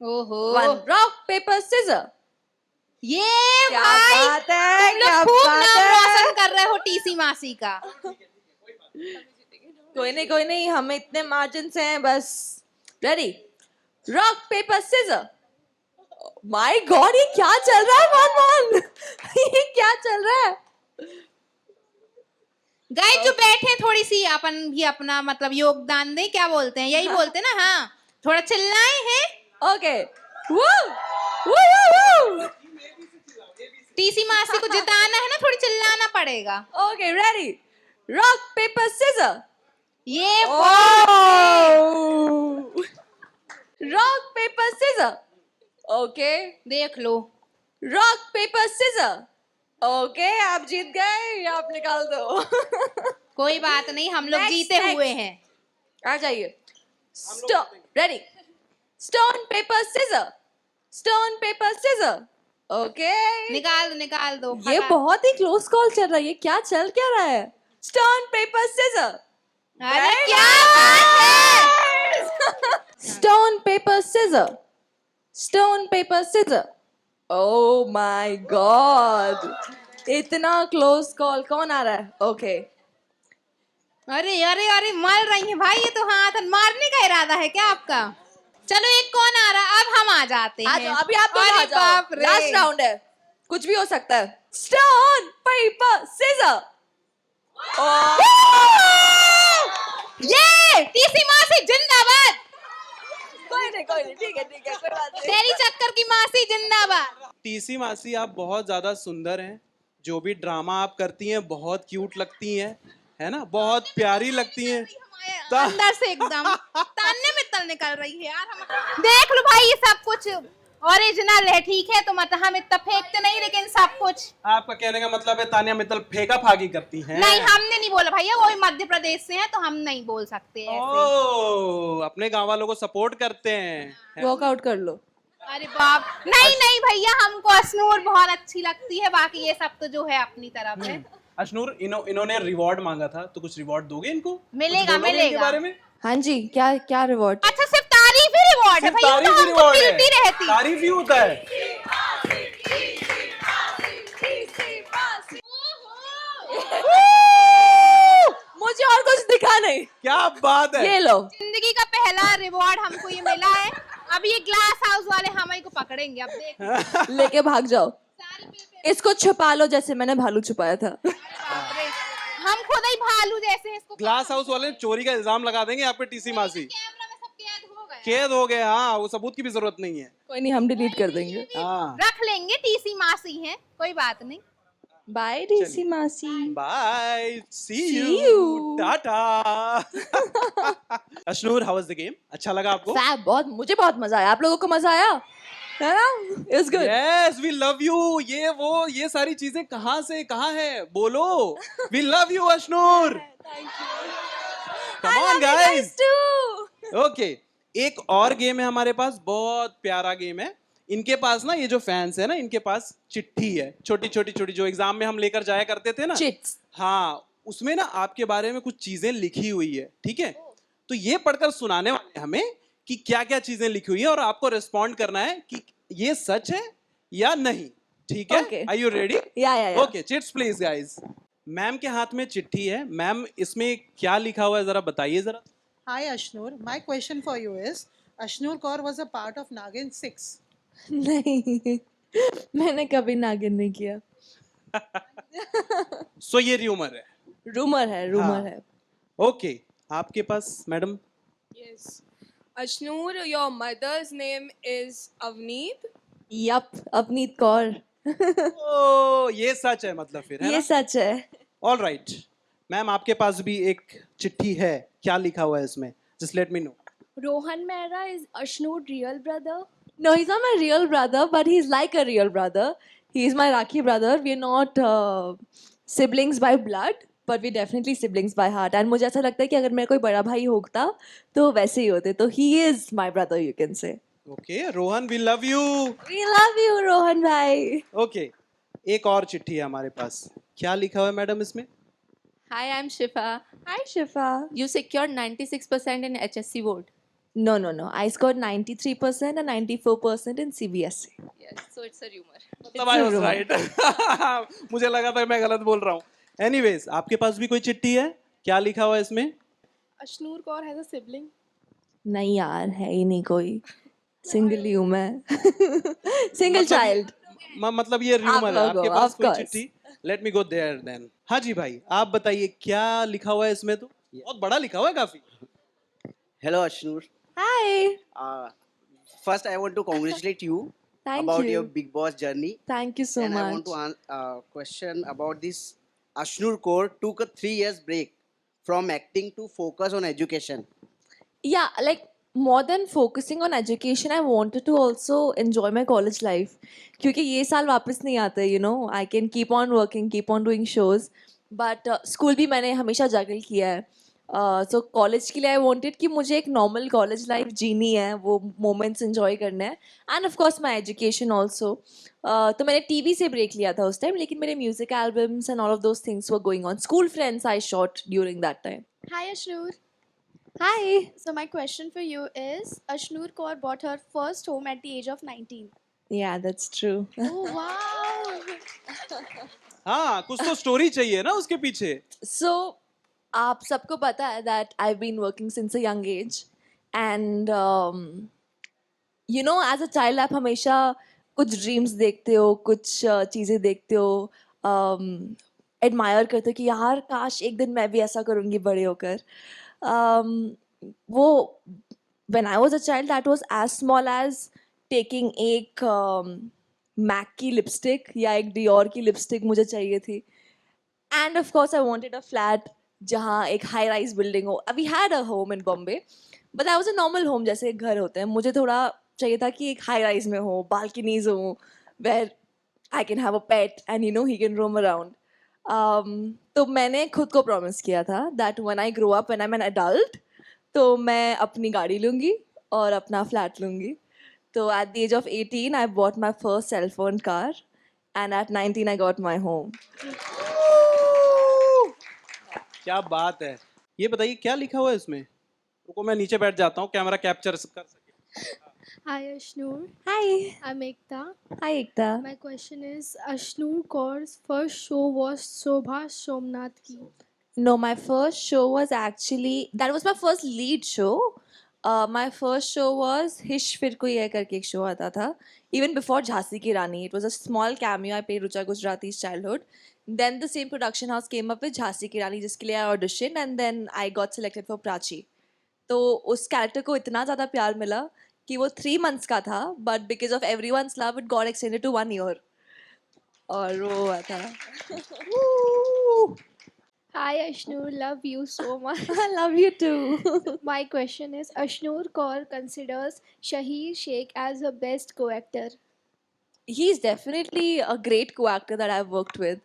ओहो, वन रॉक पेपर सीजर. ये क्या भाई बात है, तुम क्या लोग खूब बात नाम है. रोशन कर रहे हो टीसी मासी का. कोई नहीं, हमें इतने मार्जिन हैं बस. Ready? Rock paper scissor. My god, ये क्या चल रहा है मान? ये क्या चल रहा है? गाइस जो बैठे हैं, थोड़ी सी अपन भी अपना मतलब योगदान दें. क्या बोलते हैं, यही बोलते हैं ना. हाँ, थोड़ा चिल्लाए हैं. ओके. वो टीसी मासी को जिताना है ना, थोड़ी चिल्लाना पड़ेगा. Okay, ready? Rock paper scissor. ये रॉक पेपर सीजर. ओके. देख लो. Rock paper scissor. ओके, आप जीत गए, आप निकाल दो. कोई बात नहीं, हम लोग Next, जीते next. हुए हैं. आ जाइए. Ready? Stone paper scissor. Stone paper scissor. Okay. निकाल दो. ये फटाक. बहुत ही क्लोज कॉल चल रहा है. ये क्या चल क्या रहा है? Stone paper scissor. अरे क्या बात है. Stone paper scissor. Stone paper scissor. Oh my god, इतना क्लोज कॉल. कौन आ रहा है? ओके. अरे अरे अरे मर रही है भाई, ये तो हाथ मारने का इरादा है क्या आपका? चलो एक कौन आ रहा है, अब हम आ जाते आ हैं. जाओ, अभी आप दोनों आ अरे जाओ. बाप रे. लास्ट राउंड है, कुछ भी हो सकता है. Stone paper scissor. ये टीसी मासी जिंदाबाद. कोई नहीं, ठीक है, कोई बात नहीं. तेरी चक्कर की मासी जिंदाबाद. टीसी मासी, आप बहुत ज्यादा सुंदर हैं. जो भी ड्रामा आप करती हैं बहुत क्यूट लगती हैं, है ना, बहुत प्यारी लगती हैं. अंदर से एकदम ताने में तल निकल रही है यार. हम देख लो भाई, ये सब कुछ ओरिजिनल है, ठीक है, तो मतलब हम इतना फेंकते नहीं, लेकिन सब कुछ. आपका कहने का मतलब है तानिया मित्तल फेंका फागी करती हैं? नहीं, हमने नहीं बोला भैया, वो भी मध्य प्रदेश से हैं, तो हम नहीं बोल सकते ऐसे. ओह, अपने गांव वालों को सपोर्ट करते हैं. वॉकआउट कर लो. अरे बाप. नहीं भैया, हमको अश्नूर बहुत अच्छी लगती है, बाकी ये सब तो जो है अपनी तरफ है. अश्नूर, इन्होंने रिवॉर्ड मांगा था, तो कुछ रिवॉर्ड दोगे इनको? मिलेगा, कुछ बोलोगे इनके बारे में? हाँ जी, क्या रिवॉर्ड? अच्छा, सिर्फ तारीफ ही रिवॉर्ड है सिर्फ भैया, तारीफ तो ही हमको reward है. मिलती रहती. तारीफ ही होता है. मुझे और कुछ दिखा नहीं. क्या बात है. ये लो. जिंदगी का पहला रिवॉर्ड हमको ये मिला है. अब ये ग्लास हाउस वाले हमें को पकड़ेंगे. अब देख. लेके भाग जाओ. इसको छुपा लो जैसे मैंने भालू छुपाया था. हम खुद ही भालू जैसे हैं इसको. ग्लास हाउस वाले चोरी का इल्जाम लगा देंगे आप पे. टीसी मासी कैमरा में सब कैद हो गए. कैद हो गए. हाँ, वो सबूत की भी जरूरत नहीं है. कोई नहीं, हम डिलीट कर देंगे. हाँ, रख लेंगे, टीसी मासी हैं, कोई बात नहीं. बाय टीसी मासी. Bye, see See you, you. टाटा. Ashnoor, how was the game? अच्छा लगा आपको? मुझे बहुत मजा आया. आप लोगों को मजा आया है ना? It's good. Yes, we love you. ये सारी चीजें कहाँ से कहाँ है, बोलो. We love you Ashnoor. Come on guys. Okay, एक और गेम है हमारे पास, बहुत प्यारा गेम है. इनके पास ना, ये जो फैंस है ना, इनके पास चिट्ठी है, छोटी छोटी जो एग्जाम में हम लेकर जाया करते थे ना. चिट्स. हाँ, उसमें ना आपके बारे में कुछ चीजें लिखी हुई है, ठीक है. तो ये पढ़कर सुनाने वाले हमें कि क्या क्या चीजें लिखी हुई है, और आपको रिस्पॉन्ड करना है कि ये सच है या नहीं. ठीक है? Okay. Are you ready? Yeah. Okay, chits please guys. Ma'am के हाथ में चिट्ठी है. मैम, इसमें क्या लिखा हुआ है, जरा बताइए जरा. Hi Ashnur, my question for you is Ashnur Kaur was a part of Nagin 6. नहीं, मैंने कभी नागिन नहीं किया. सो ये रूमर है. रूमर हाँ. है. ओके, आपके पास madam. Yes. Ashnur, your mother's name is Avneet. Yup, Apneet Kaur. ओ, ये सच है मतलब फिर, है ये ना? सच है. All right. मैम, आपके पास भी एक चिट्ठी है. क्या लिखा हुआ है इसमें? Just let me no. Rohan Mehra is Ashnur real brother? No, he's not my real brother, but he's like a real brother. He's my Rakhi brother. We're not siblings by blood, but we're definitely siblings by heart. And मुझे ऐसा लगता है कि अगर मेरा कोई बड़ा भाई होता तो वैसे ही होते. तो he is my brother, you can say. Okay, Rohan, we love you. We love you, Rohan भाई. ओके, एक और चिट्ठी है हमारे पास. क्या लिखा हुआ है मैडम इसमें? Hi, I'm Shifa. Hi, Shifa. You secured 96% in HSC board. No. I scored 93% and 94% in CBSE. Yes, so it's a rumor. मतलब I was right. मुझे लगा था मैं गलत बोल रहा हूँ. एनीवेज, आपके पास भी कोई चिट्ठी है? क्या लिखा हुआ है इसमें? Ashnur Kaur has a sibling. नहीं यार, है ही नहीं कोई, सिंगल ही हूँ मैं सिंगल मतलब चाइल्ड. मतलब ये रूमर है लोगो, आपके पास of कोई course. चिट्ठी. Let me go there then. हाँ जी भाई, आप बताइए क्या लिखा हुआ है इसमें. तो बहुत बड़ा लिखा हुआ है काफी. Hello, Ashnur. Hi. First, I want to congratulate you Thank about you. your Big Boss journey. Thank you so and much. I want to question about this. Ashnur Kaur took a 3 years break from acting to focus on education. Yeah, like more than focusing on education, I wanted to also enjoy my college life. क्योंकि ये साल वापस नहीं आता, you know. I can keep on working, keep on doing shows. But school भी मैंने हमेशा जगल किया है. So college के लिए I wanted कि मुझे एक normal college life जीनी है, वो moments enjoy करने हैं. And of course my education also. तो मैंने TV से break लिया था उस time, लेकिन मेरे music albums and all of those things were going on. School friends I shot during that time. Hi, Ashnur. Hi. So my question for you is, Ashnur Kaur bought her first home at the age of 19. Yeah, that's true. Oh wow! हाँ, कुछ तो story चाहिए ना उसके पीछे. So, आप सबको पता है that I've been working since a young age, and you know, as a child आप हमेशा कुछ dreams देखते हो, कुछ चीज़ें देखते हो, admire करते हो कि यार काश एक दिन मैं भी ऐसा करूँगी बड़े होकर. वो when I was a child, that was as small as taking एक MAC की lipstick या एक Dior की lipstick मुझे चाहिए थी. And of course, I wanted a flat जहाँ एक high-rise building हो. We had a home in Bombay, but that was a normal home जैसे एक घर होते हैं. मुझे थोड़ा चाहिए था कि एक high-rise में हो, balconies हो, where I can have a pet and you know he can roam around. तो मैंने खुद को promise किया था that when I grow up, when I'm an adult, तो मैं अपनी गाड़ी लूँगी और अपना flat लूँगी. So at the age of 18, I bought my first cell phone car, and at 19, I got my home. क्या बात है. ये बताइए क्या लिखा हुआ है इसमें. रुको मैं नीचे बैठ जाता हूँ, कैमरा कैप्चर कर सके. Hi, Ashnur. Hi. I'm Ekta. Hi, Ekta. My question is, Ashnur Kaur's first show was Shobha Somnath ki. No, my first show was actually, that was my first lead show. My first show was Hish Fir Koi Hai करके एक show आता था. Even before Jhansi Ki Rani, it was a small cameo. I played Rucha Gujarati's childhood. Then the same production house came up with Jhansi Ki Rani, जिसके लिए I auditioned, and then I got selected for Prachi. तो उस character को इतना ज़्यादा प्यार मिला कि वो 3 months का था, but because of everyone's love, it got extended to 1 year. और वो हुआ था. Hi, Ashnur. Love you so much. I love you too. My question is, Ashnur Kaur considers Shahir Sheikh as her best co-actor. He's definitely a great co-actor that I've worked with.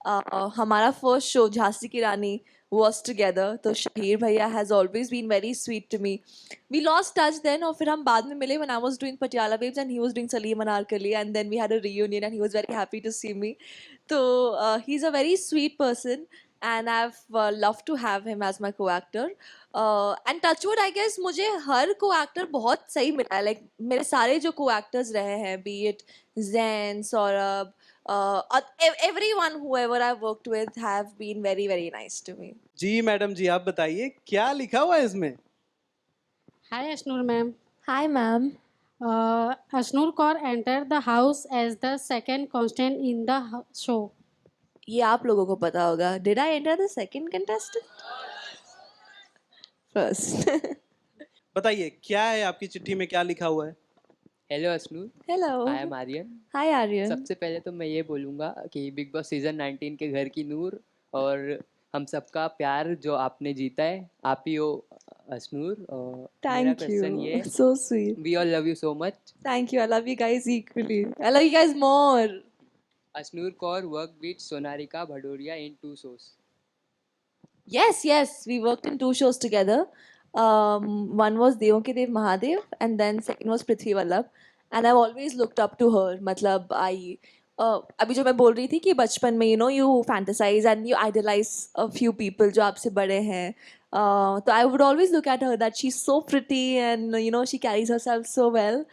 हमारा first show Jhansi की रानी was together. तो Shahir भैया has always been very sweet to me. We lost touch then, और फिर हम बाद में मिले when I was doing Patiala Babes and he was doing Salim Anarkali, and then we had a reunion and he was very happy to see me. So he's a very sweet person. And I've loved to have him as my co-actor. And touchwood, I guess मुझे हर co-actor बहुत सही मिला है. Like मेरे सारे जो co-actors रहे हैं, be it Zen, Saurabh, everyone whoever I've worked with have been very very nice to me. जी मैडम जी, आप बताइए क्या लिखा हुआ है इसमें. Hi, Ashnur ma'am. Hi ma'am. Ashnur Kaur entered the house as the second constant in the show. ये आप लोगों को पता होगा. Did I enter the second contestant? First. बताइए क्या है आपकी चिट्ठी में, क्या लिखा हुआ है. Hello Ashnoor. Hello. I am Aryan. Hi Aryan. सबसे पहले तो मैं ये बोलूँगा कि बिग बॉस सीजन 19 के घर की नूर और हम सबका प्यार जो आपने जीता है, आप ही हो अश्नूर. और मेरा Thank क्वेश्चन you. ये है, So sweet. We all love you so much. Thank you. I love you guys equally. I love you guys more. Ashnur Kaur worked with Sonarika Bhadoria in 2 shows. Yes, we worked in 2 shows together. One was Devon Ke Dev Mahadev, and then second was Prithvi Vallabh. And I've always looked up to her. मतलब अभी जो मैं बोल रही थी कि बचपन में you know you fantasize and you idolize a few people जो आपसे बड़े हैं. So I would always look at her that she's so pretty and you know she carries herself so well.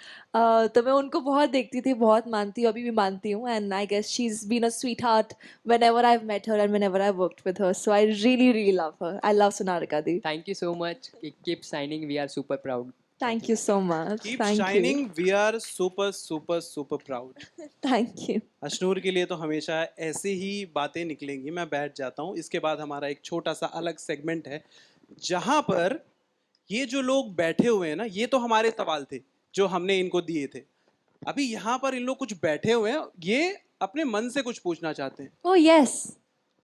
तो मैं उनको बहुत देखती थी, बहुत मानती हूँ, अभी भी मानती हूँ, and I guess she's been a sweetheart whenever I've met her and whenever I've worked with her. So I really, really love her. I love Sonarika Di. Thank you so much. Keep shining. We are super proud. Thank you so much. Keep Thank shining. We are super super super proud. you. Thank you. Ashnoor के लिए तो हमेशा ऐसी ही बातें निकलेंगी. मैं बैठ जाता हूँ. इसके बाद हमारा एक छोटा सा अलग सेगमेंट है जहां पर ये जो लोग बैठे हुए हैं ना, ये तो हमारे सवाल थे जो हमने इनको दिए थे. अभी यहाँ पर इन लोग कुछ बैठे हुए हैं, ये अपने मन से कुछ पूछना चाहते हैं. Oh yes.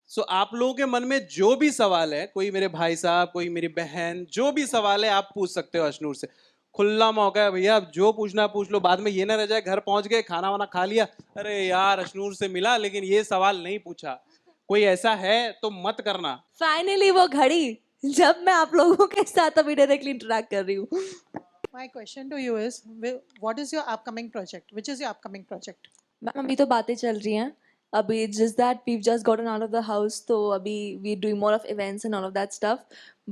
सो आप लोगों के मन में जो भी सवाल है, कोई मेरे भाई साहब, कोई मेरी बहन, जो भी सवाल है आप पूछ सकते हो अशनूर से. खुला मौका है भैया, आप जो पूछना पूछ लो. बाद में ये ना रह जाए घर पहुंच गए, खाना वाना खा लिया, अरे यार अशनूर से मिला लेकिन ये सवाल नहीं पूछा. कोई ऐसा है तो मत करना. Finally वो घड़ी जब मैं आप लोगों के साथ अभी डायरेक्टली इंटरेक्ट कर रही हूँ. My question to you is, what is your upcoming project? Which is your upcoming project? Ma'am अभी तो बातें चल रही हैं. अभी just that we've just gotten out of the house, तो अभी we're doing more of events and all of that stuff.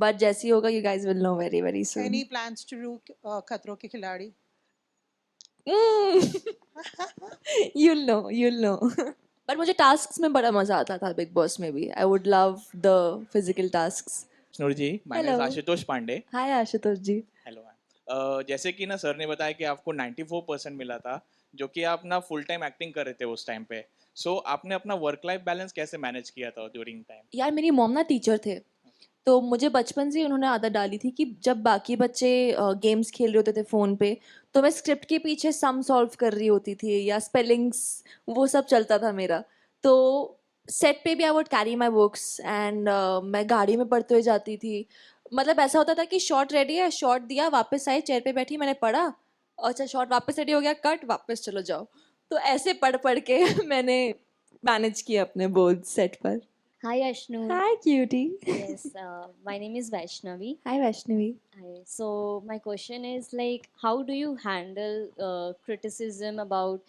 But जैसे ही होगा you guys will know very very soon. Any plans to do खतरों के खिलाड़ी? You'll know. But मुझे tasks में बड़ा मजा आता था Big Boss में भी. I would love the physical tasks. Noor ji, my name is Hello. Ashutosh Pandey. Hi Ashutosh ji. Hello ma'am. जैसे कि ना सर ने बताया कि आपको 94% मिला था, जो कि आप ना फुल टाइम एक्टिंग कर रहे थे उस टाइम पे. सो आपने अपना वर्क लाइफ बैलेंस कैसे मैनेज किया था ड्यूरिंग टाइम? यार मेरी मॉम ना टीचर थे, तो मुझे बचपन से उन्होंने आदत डाली थी कि जब बाकी बच्चे गेम्स खेल रहे होते थे फ़ोन पे, तो मैं स्क्रिप्ट के पीछे सम सॉल्व कर रही होती थी या स्पेलिंग्स, वो सब चलता था मेरा. तो सेट पे भी I would carry my books and मैं गाड़ी में पढ़ते हुए जाती थी. मतलब ऐसा होता था कि शॉट रेडी है, शॉट दिया, वापस आई, चेयर पे बैठी, मैंने पढ़ा, अच्छा शॉट वापस रेडी हो गया, कट, वापस चलो जाओ. तो ऐसे पढ़ पढ़ के मैंने मैनेज किया अपने बोर्ड सेट पर. Hi Ashnu. Hi cutie. Yes, my name is Vaishnavi. Hi Vaishnavi. Hi. So my question is like, how do you handle criticism about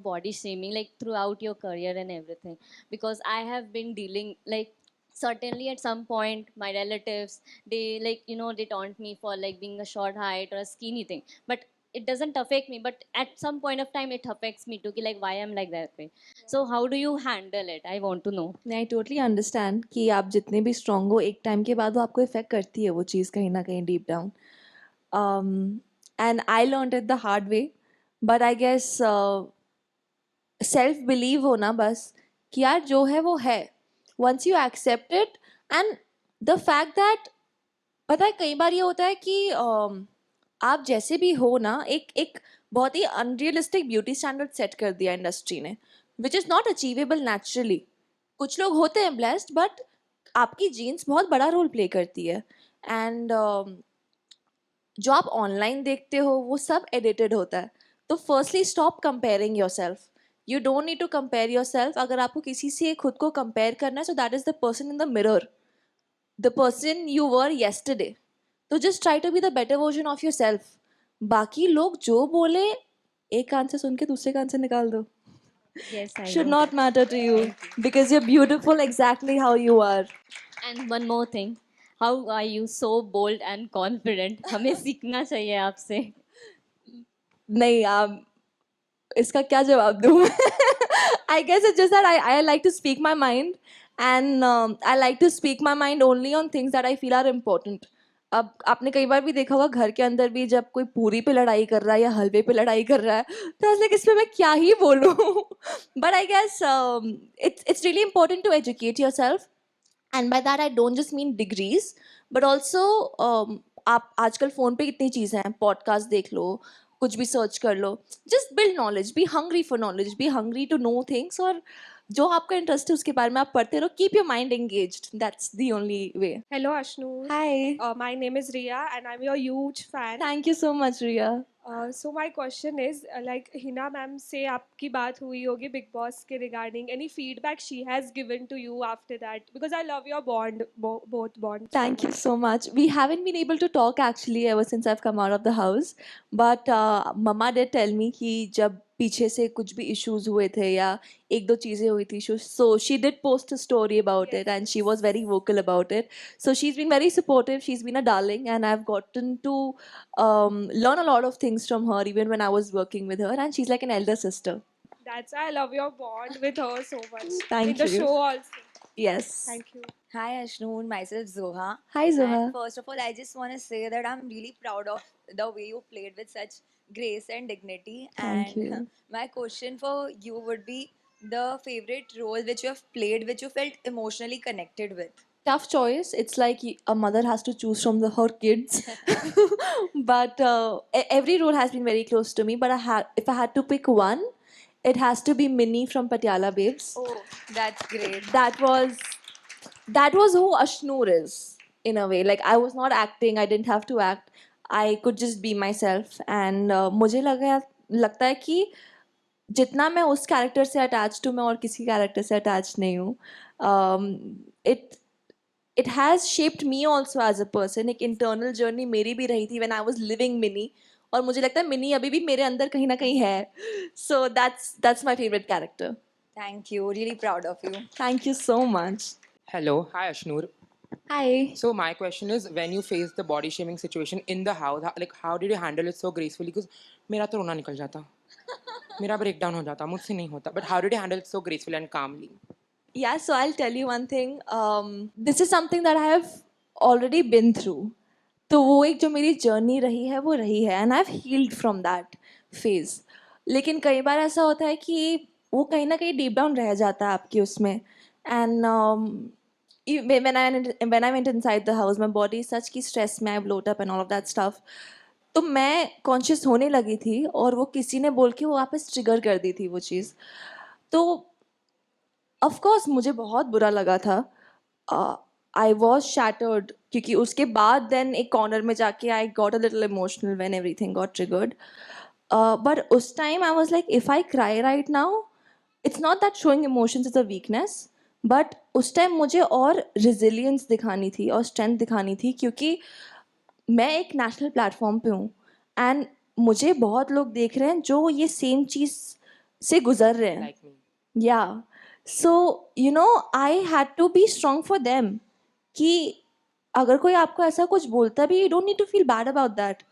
body shaming like throughout your career and everything? Because I have been dealing like certainly at some point my relatives they they taunt me for like being a short height or a skinny thing, but it doesn't affect me, but at some point of time it affects me too, like why I'm like that way. So how do you handle it? I want to know. I totally understand कि आप जितने भी strong हो, एक time के बाद वो आपको इफेक्ट करती है वो चीज़ कहीं ना कहीं deep down. And I learned it the hard way, but I guess self believe होना बस कि यार जो है वो है. Once you accept it and the fact that, पता है कई बार ये होता है कि आप जैसे भी हो ना, एक बहुत ही अनरियलिस्टिक ब्यूटी स्टैंडर्ड सेट कर दिया इंडस्ट्री ने, which is not achievable naturally. कुछ लोग होते हैं ब्लेस्ड, बट आपकी जीन्स बहुत बड़ा रोल प्ले करती है. एंड जो आप ऑनलाइन देखते हो वो सब एडिटेड होता है. तो firstly stop comparing yourself. You don't need to compare yourself. अगर आपको किसी से खुद को कंपेयर करना है, so that is the person in the mirror, the person you were yesterday. तो just try to be the better version of yourself. बाकी लोग जो बोले एक कान से सुन के दूसरे कान से निकाल दो. Yes, I Should know. not matter to you because you're beautiful exactly how you are. And one more thing, how are you so bold and confident? हमें सीखना चाहिए आपसे. नहीं, इसका क्या जवाब दूँ? I guess it's just that I like to speak my mind, and I like to speak my mind only on things that I feel are important. अब आपने कई बार भी देखा होगा घर के अंदर भी, जब कोई पूरी पे लड़ाई कर रहा है या हलवे पे लड़ाई कर रहा है, तो ऐसे इस पे मैं क्या ही बोलूँ. But I guess it's really important to educate yourself, and by that I don't just mean degrees, but also आप आजकल फ़ोन पे कितनी चीज़ें हैं, पॉडकास्ट देख लो, कुछ भी सर्च कर लो. Just build knowledge, be hungry for knowledge, be hungry to know things, और जो आपका इंटरेस्ट है उसके बारे में आप पढ़ते रहो. Keep your mind engaged, that's the only way. Hello Ashnoor. Hi. My name is Riya and I'm your huge fan. Thank you so much, Riya. So my question is, like Hina ma'am से आपकी बात हुई होगी big boss के regarding. Any feedback she has given to you after that? Because I love your bond, both bonds. Thank you so much. We haven't been able to talk actually ever since I've come out of the house. But Mama did tell me कि जब पीछे से कुछ भी issues हुए थे या एक दो चीज़ें हुई थी, so she did post a story about it and she was very vocal about it. So she's been very supportive, she's been a darling, and I've gotten to learn a lot of things from her even when I was working with her, and she's like an elder sister. That's why I love your bond with her so much. Thank in the you. show also. Yes. Thank you. Hi Ashnoor, myself Zoha. Hi, Zoha. And first of all, I just want to say that I'm really proud of the way you played with such grace and dignity. Thank and you. my question for you would be the favorite role which you have played, which you felt emotionally connected with. Tough choice. It's like a mother has to choose from her kids. But every role has been very close to me. But if I had to pick one, it has to be Minnie from Patiala Babes. Oh, that's great. That was who Ashnoor is in a way. Like I was not acting. I didn't have to act. I could just be myself. And मुझे लगता है कि जितना मैं उस character से attached हूँ, मैं और किसी कैरेक्टर से अटैच नहीं हूँ. It has shaped me also as a person. एक internal journey मेरी भी रही थी when I was living Minnie. और मुझे लगता है मिनी अभी भी मेरे अंदर कहीं ना कहीं है. So that's my favorite character. Thank you. Really proud of you. Thank you so much. Hello, hi Ashnoor. Hi. So my question is, when you face the body shaming situation in the house, like how did you handle it so gracefully? Because मेरा तो रोना निकल जाता, मेरा breakdown हो जाता, मुझसे नहीं होता. But how did you handle it so gracefully and calmly? Yeah, so I'll tell you one thing. This is something that I have already been through. तो वो एक जो मेरी जर्नी रही है वो रही है and I've healed from that phase. लेकिन कई बार ऐसा होता है कि वो कहीं ना कहीं deep down रह जाता है आपकी उसमें. And when I went inside the house, my body such की stress में I bloat up and all of that stuff. तो मैं conscious होने लगी थी और वो किसी ने बोल के वो वापस trigger कर दी थी वो चीज़. तो of course मुझे बहुत बुरा लगा था. I was shattered क्योंकि उसके बाद then एक corner में जाके I got a little emotional when everything got triggered. But उस time I was like, if I cry right now, it's not that showing emotions is a weakness, but उस time मुझे और resilience दिखानी थी और strength दिखानी थी क्योंकि मैं एक national platform पे हूँ and मुझे बहुत लोग देख रहे हैं जो ये same चीज़ से गुजर रहे हैं. Like me. Yeah. So, you know, I had to be strong for them. कि अगर कोई आपको ऐसा कुछ बोलता भी, you don't need to feel bad about that.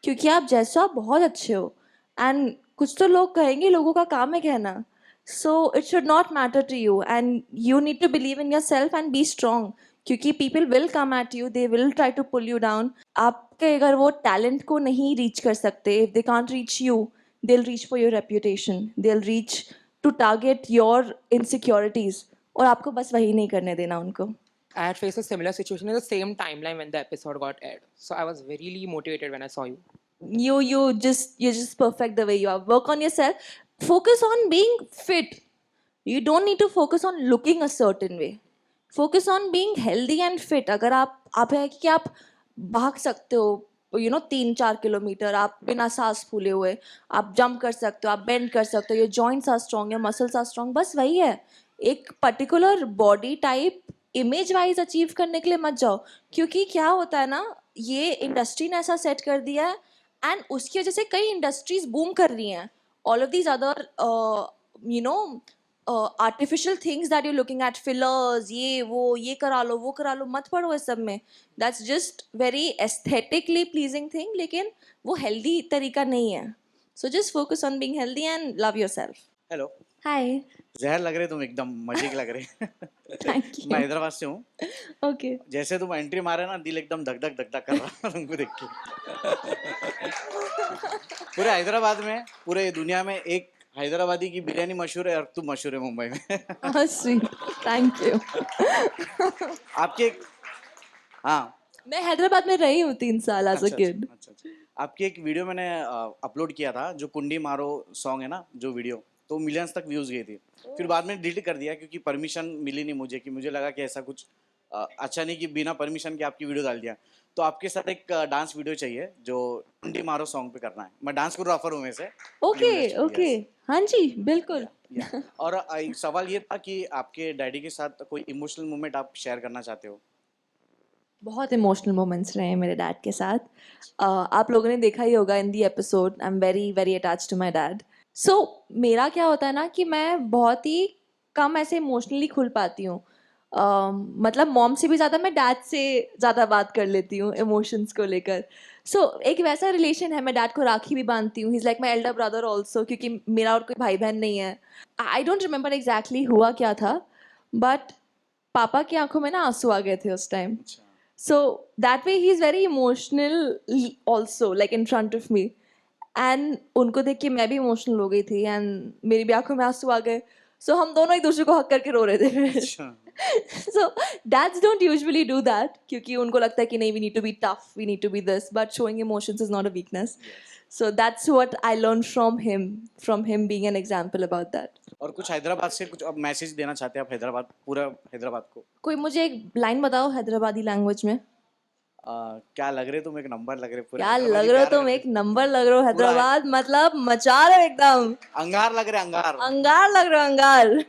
क्योंकि आप जैसे आप बहुत अच्छे हो. And कुछ तो लोग कहेंगे, लोगों का काम है कहना. So it should not matter to you. And you need to believe in yourself and be strong. क्योंकि people will come at you, they will try to pull you down. आपके अगर वो talent को नहीं reach कर सकते, if they can't reach you, they'll reach for your reputation. They'll reach to target your insecurities. और आपको बस वही नहीं करने देना उनको. I had faced a similar situation in the same timeline when the episode got aired. So I was really motivated when I saw you. You're just perfect the way you are. Work on yourself. Focus on being fit. You don't need to focus on looking a certain way. Focus on being healthy and fit. अगर आप है कि आप भाग सकते हो, you know, 3-4 kilometre, आप बिना सांस फूले हुए, आप jump कर सकते हो, आप bend कर सकते हो, your joints are strong, your muscles are strong, बस वही है. एक particular body type image wise achieve करने के लिए मत जाओ क्योंकि क्या होता है ना, ये इंडस्ट्री ने ऐसा सेट कर दिया है एंड उसकी वजह से कई इंडस्ट्रीज बूम कर रही हैं. All of these other you know artificial things that you looking at, fillers, ये करा लो, वो करा लो, मत पड़ो इस सब में. That's just very aesthetically pleasing thing, लेकिन वो हेल्दी तरीका नहीं है. So just focus on being healthy and love yourself. Hello. Hi. जहर लग रहे तुम, एकदम मजे के लग रहे. मैं हैदराबाद से हूँ. ओके. जैसे तुम एंट्री मारे ना, दिल एकदम धक धक धक धक कर रहा तुमको देख के. पूरे हैदराबाद में, पूरे दुनिया में एक हैदराबादी की बिरयानी मशहूर है और तुम मशहूर है मुंबई में. Thank you. आपके, हाँ, मैं हैदराबाद में रही हूँ 3 साल एज अ किड. आपकी एक वीडियो मैंने अपलोड किया था, जो कुंडी मारो सॉन्ग है ना, जो वीडियो, तो मिलियंस तक व्यूज गई थी. फिर बाद में डिलीट कर दिया क्योंकि परमिशन मिली नहीं मुझे, कि मुझे लगा कि ऐसा कुछ अच्छा नहीं कि बिना परमिशन के आपकी वीडियो डाल दिया. तो आपके साथ एक डांस वीडियो चाहिए जो कुंडी मारो सॉन्ग पे करना है. मैं डांस करूँ ऑफर हूँ में से. ओके. हाँ जी, बिल्कुल. और एक सवाल ये था कि आपके डैडी के साथ कोई इमोशनल मोमेंट आप शेयर करना चाहते हो? बहुत इमोशनल मोमेंट्स रहे हैं मेरे डैड के साथ. आप लोगों ने देखा ही होगा in the episode, I am very very attached to my dad. So मेरा क्या होता है ना कि मैं बहुत ही कम ऐसे इमोशनली खुल पाती हूँ. मतलब मॉम से भी ज़्यादा मैं डैड से ज़्यादा बात कर लेती हूँ इमोशंस को लेकर. सो एक वैसा रिलेशन है, मैं डैड को राखी भी बांधती हूँ. He is like my elder brother also, क्योंकि मेरा और कोई भाई बहन नहीं है. आई डोंट रिमेंबर एग्जैक्टली हुआ क्या था, बट पापा की आंखों में ना आंसू आ गए थे उस time. So that way he is very emotional also, like in front of me. And उनको देख के मैं भी इमोशनल हो गई थी and मेरी भी आंखों में आंसू आ गए. So हम दोनों एक दूसरे को हक करके रो रहे थे. So dads don't usually do that क्योंकि उनको लगता है कि नहीं, we need to be tough, we need to be this, but showing emotions is not a weakness. So that's what I learned from him being an example about that. और कुछ हैदराबाद से कुछ अब मैसेज देना चाहते हैं आप हैदराबाद, पूरा हैदराबाद को? कोई मुझे एक लाइन बताओ हैदराबादी लैंग्वेज में. क्या लग रहे तुम एक नंबर लग रहे पूरे क्या लग रहे हो तुम, एक नंबर लग रहे हो. हैदराबाद मतलब मचा रहे हो एकदम. अंगार लग रहे, अंगार अंगार लग रहे हो, अंगार.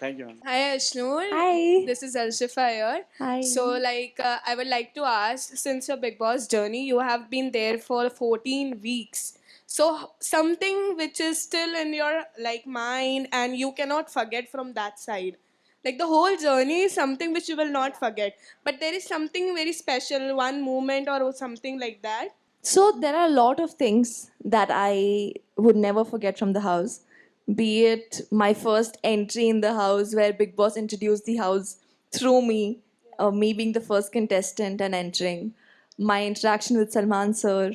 Thank you. Hi Ashnur. Hi. This is Alshifa here. Hi. So I would like to ask, since your Big Boss journey, you have been there for 14 weeks. So something which is still in your mind and you cannot forget from that side. Like the whole journey is something which you will not forget. But there is something very special, one moment or something like that. So there are a lot of things that I would never forget from the house. Be it my first entry in the house where Big Boss introduced the house through me, me being the first contestant and entering, my interaction with Salman sir,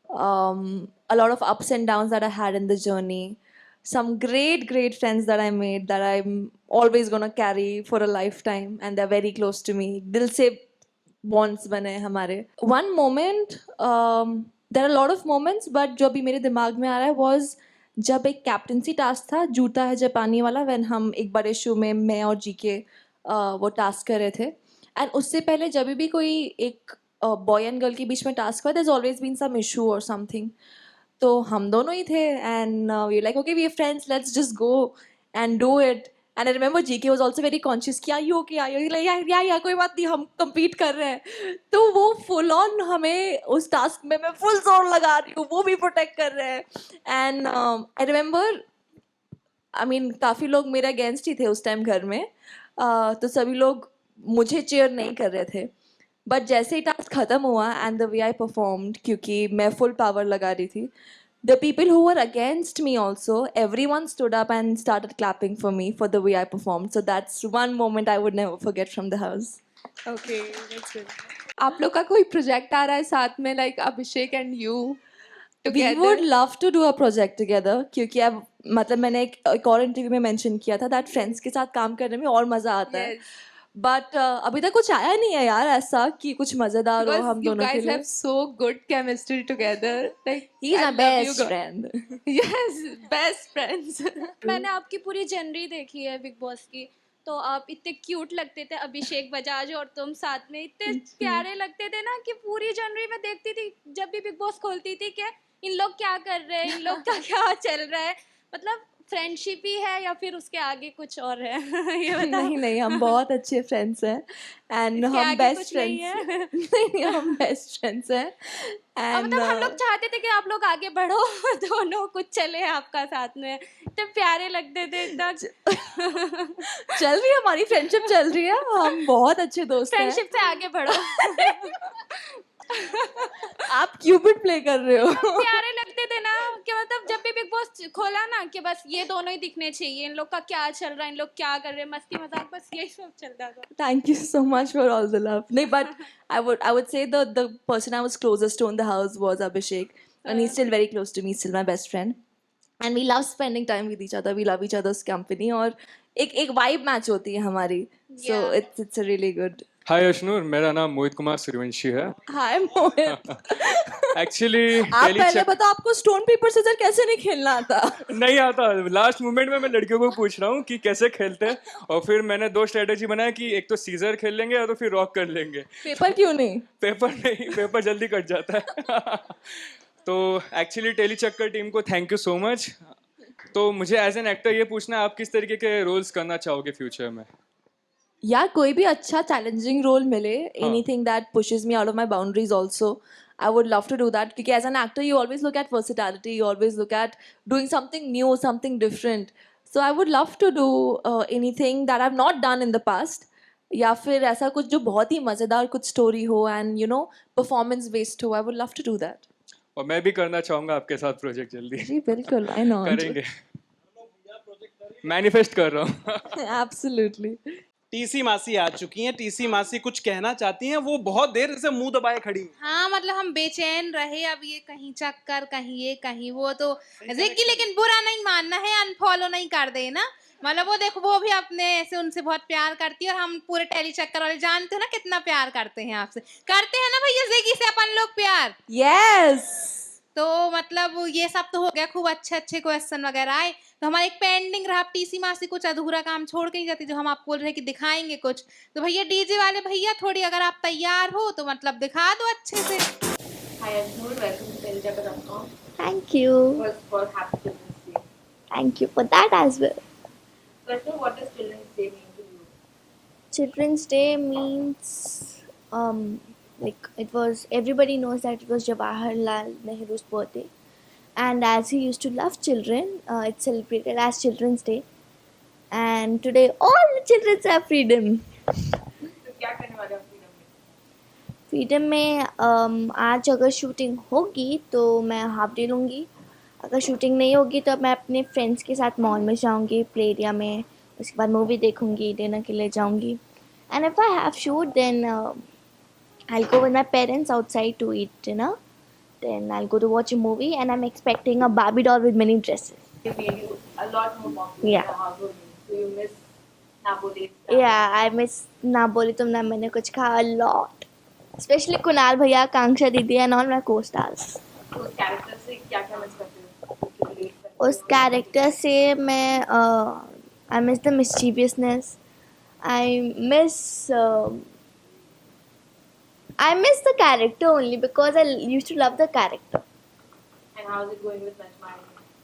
a lot of ups and downs that I had in the journey, some great friends that I made that I'm always gonna carry for a lifetime, and they're very close to me. Dil se bonds bane hamare. One moment, there are a lot of moments, but जो अभी मेरे दिमाग में आ रहा है was जब एक captaincy task था, जूता है जापानी वाला, व्हेन हम एक बड़े शो में मैं और जीके वो टास्क कर रहे थे. एंड उससे पहले जब भी कोई एक बॉय एंड गर्ल के बीच में टास्क हुआ, there is always been some issue और समथिंग. तो हम दोनों ही थे and we like okay we are friends, let's just go and do it. And I remember GK was also very conscious कि are you okay, are you like या कोई बात नहीं, हम compete कर रहे हैं. तो वो फुल ऑन हमें उस टास्क में मैं फुल जोर लगा रही हूँ, वो भी प्रोटेक्ट कर रहे हैं. And I remember, I mean काफ़ी लोग मेरे अगेंस्ट ही थे उस टाइम घर में. तो सभी लोग मुझे चेयर नहीं कर रहे थे. बट जैसे ही टास्क ख़त्म हुआ and the way I performed, क्योंकि मैं फुल पावर लगा रही थी, the people who were against me also, everyone stood up and started clapping for me for the way I performed. So that's one moment I would never forget from the house. Okay, that's good. आप लोग का कोई project आ रहा है साथ में, like Abhishek and you We together? would love to do a project together, क्योंकि अब मतलब मैंने एक और इंटरव्यू में मेंशन किया था that friends के साथ काम करने में और मज़ा आता है. बट अभी तक कुछ आया नहीं है यार ऐसा कि कुछ मज़ेदार हो Because हम you दोनों के guys लिए. have so good chemistry together. Like He's I my love you best guys. friend. Yes, best friends. मैंने आपकी पूरी जनरी देखी है बिग बॉस की, तो आप इतने क्यूट लगते थे, अभिषेक बजाज और तुम साथ में इतने प्यारे लगते थे ना कि पूरी जनरी में देखती थी जब भी बिग बॉस खोलती थी कि इन लोग क्या कर रहे हैं, इन लोग का क्या चल रहा है. मतलब फ्रेंडशिप ही है या फिर उसके आगे कुछ और है? ये बताओ. नहीं हम बहुत अच्छे फ्रेंड्स हैं एंड इसके हम आगे बेस्ट कुछ नहीं फ्रेंड्स है? नहीं हम बेस्ट फ्रेंड्स हैं. और मतलब हम लोग चाहते थे कि आप लोग आगे बढ़ो, दोनों कुछ चले आपका साथ में, तो प्यारे लगते थे इतना. चल रही है हमारी फ्रेंडशिप, चल रही है, हम बहुत अच्छे दोस्त हैं. फ्रेंडशिप से आगे बढ़ो. आप क्यूपिड प्ले कर रहे हो. प्यारे लगते थे ना कि मतलब जब भी बिग बॉस खोला ना कि बस ये दोनों ही दिखने चाहिए, इन लोग का क्या चल रहा है, इन लोग क्या कर रहे हैं, मस्ती मजाक, बस यही सब चलता था. Thank you so much for all the love. No, but I would say the person I was closest to in the house was Abhishek, and he's still very close to me, still my best friend. And we love spending time with each other. We love each other's company. और एक vibe match होती है हमारी. So it's a really good. हाय अशनूर, मेरा नाम मोहित कुमार सूर्यवंशी है. Hi मोहित. Actually आप पहले बताओ आपको स्टोन पेपर सीजर कैसे नहीं खेलना आता? नहीं आता. लास्ट मोमेंट में मैं लड़कियों को पूछ रहा हूँ कि कैसे खेलते हैं, और फिर मैंने दो स्ट्रेटेजी बनाया कि एक तो सीजर खेल लेंगे या तो फिर रॉक कर लेंगे. पेपर क्यों नहीं? पेपर जल्दी कट जाता है. तो एक्चुअली टेली चक्कर टीम को थैंक यू सो मच. तो मुझे एज एन एक्टर ये पूछना है, आप किस तरीके के रोल्स करना चाहोगे फ्यूचर में? यार कोई भी अच्छा चैलेंजिंग रोल मिले, anything that pushes me out of my boundaries also. I would love to do that because as an actor, you always look at versatility, you always look at doing something new, something different. So I would love to do anything that I've not done in the past. या फिर ऐसा कुछ जो बहुत ही मज़ेदार कुछ story हो and you know performance based हो. I would love to do that. और मैं भी करना चाहूँगा आपके साथ प्रोजेक्ट जल्दी. जी बिल्कुल, आई नो. करेंगे. मैनिफेस्ट कर रहा हूँ. एब्सोल्युटली. टीसी मासी आ चुकी हैं. टीसी मासी कुछ कहना चाहती हैं. वो बहुत देर से मुंह दबाए खड़ी हैं. हाँ मतलब हम बेचैन रहे, अब ये कहीं चक्कर, कहीं ये कहीं वो, तो जिक्की लेकिन बुरा नहीं मानना है, अनफॉलो नहीं कर देना. मतलब वो देखो, वो भी अपने ऐसे उनसे बहुत प्यार करती है, और हम पूरे टेली चक्कर वाले जानते हो ना कितना प्यार करते हैं आपसे. करते हैं ना भैया जिक्की से अपन लोग प्यार. यस. तो मतलब ये सब तो हो गया, खूब अच्छे अच्छे क्वेश्चन वगैरह आए. तो हमारा एक पेंडिंग रहा, टीसी मासी कुछ अधूरा काम छोड़ के ही जाती, जो हम आपको बोल रहे हैं कि दिखाएंगे कुछ. तो भैया डीजे वाले भैया थोड़ी अगर आप तैयार हो तो मतलब दिखा दो अच्छे से. Thank you. Thank you for that as well. What does Children's Day mean to you? Children's Day means like it was, everybody knows that it was Jawaharlal Nehru's birthday, and as he used to love children, it's celebrated as Children's Day, and today all the children have freedom. तो क्या करने वाले हो freedom में? Freedom में आज अगर shooting होगी तो मैं हाफ डे लूँगी. अगर शूटिंग नहीं होगी तो मैं अपने फ्रेंड्स के साथ मॉल में जाऊँगी, प्ले एरिया में. उसके बाद मूवी देखूँगी, डिनर के लिए जाऊँगी. And if I have shoot then I'll go with my parents outside to eat dinner. Then I'll go to watch a movie, and I'm expecting a Barbie doll with many dresses. They made you a lot more popular. Yeah. in the household. Do you miss Napoli? Yeah, I miss ना बोली तुमने मैंने कुछ कहा a lot. Especially Kunal भैया, कांक्षा दीदी and all my co-stars. तो उस कैरेक्टर से क्या-क्या मिस करते हो? उस कैरेक्टर से मैं I miss the mischievousness. I miss the character only because I used to love the character. And how is it going with Najma?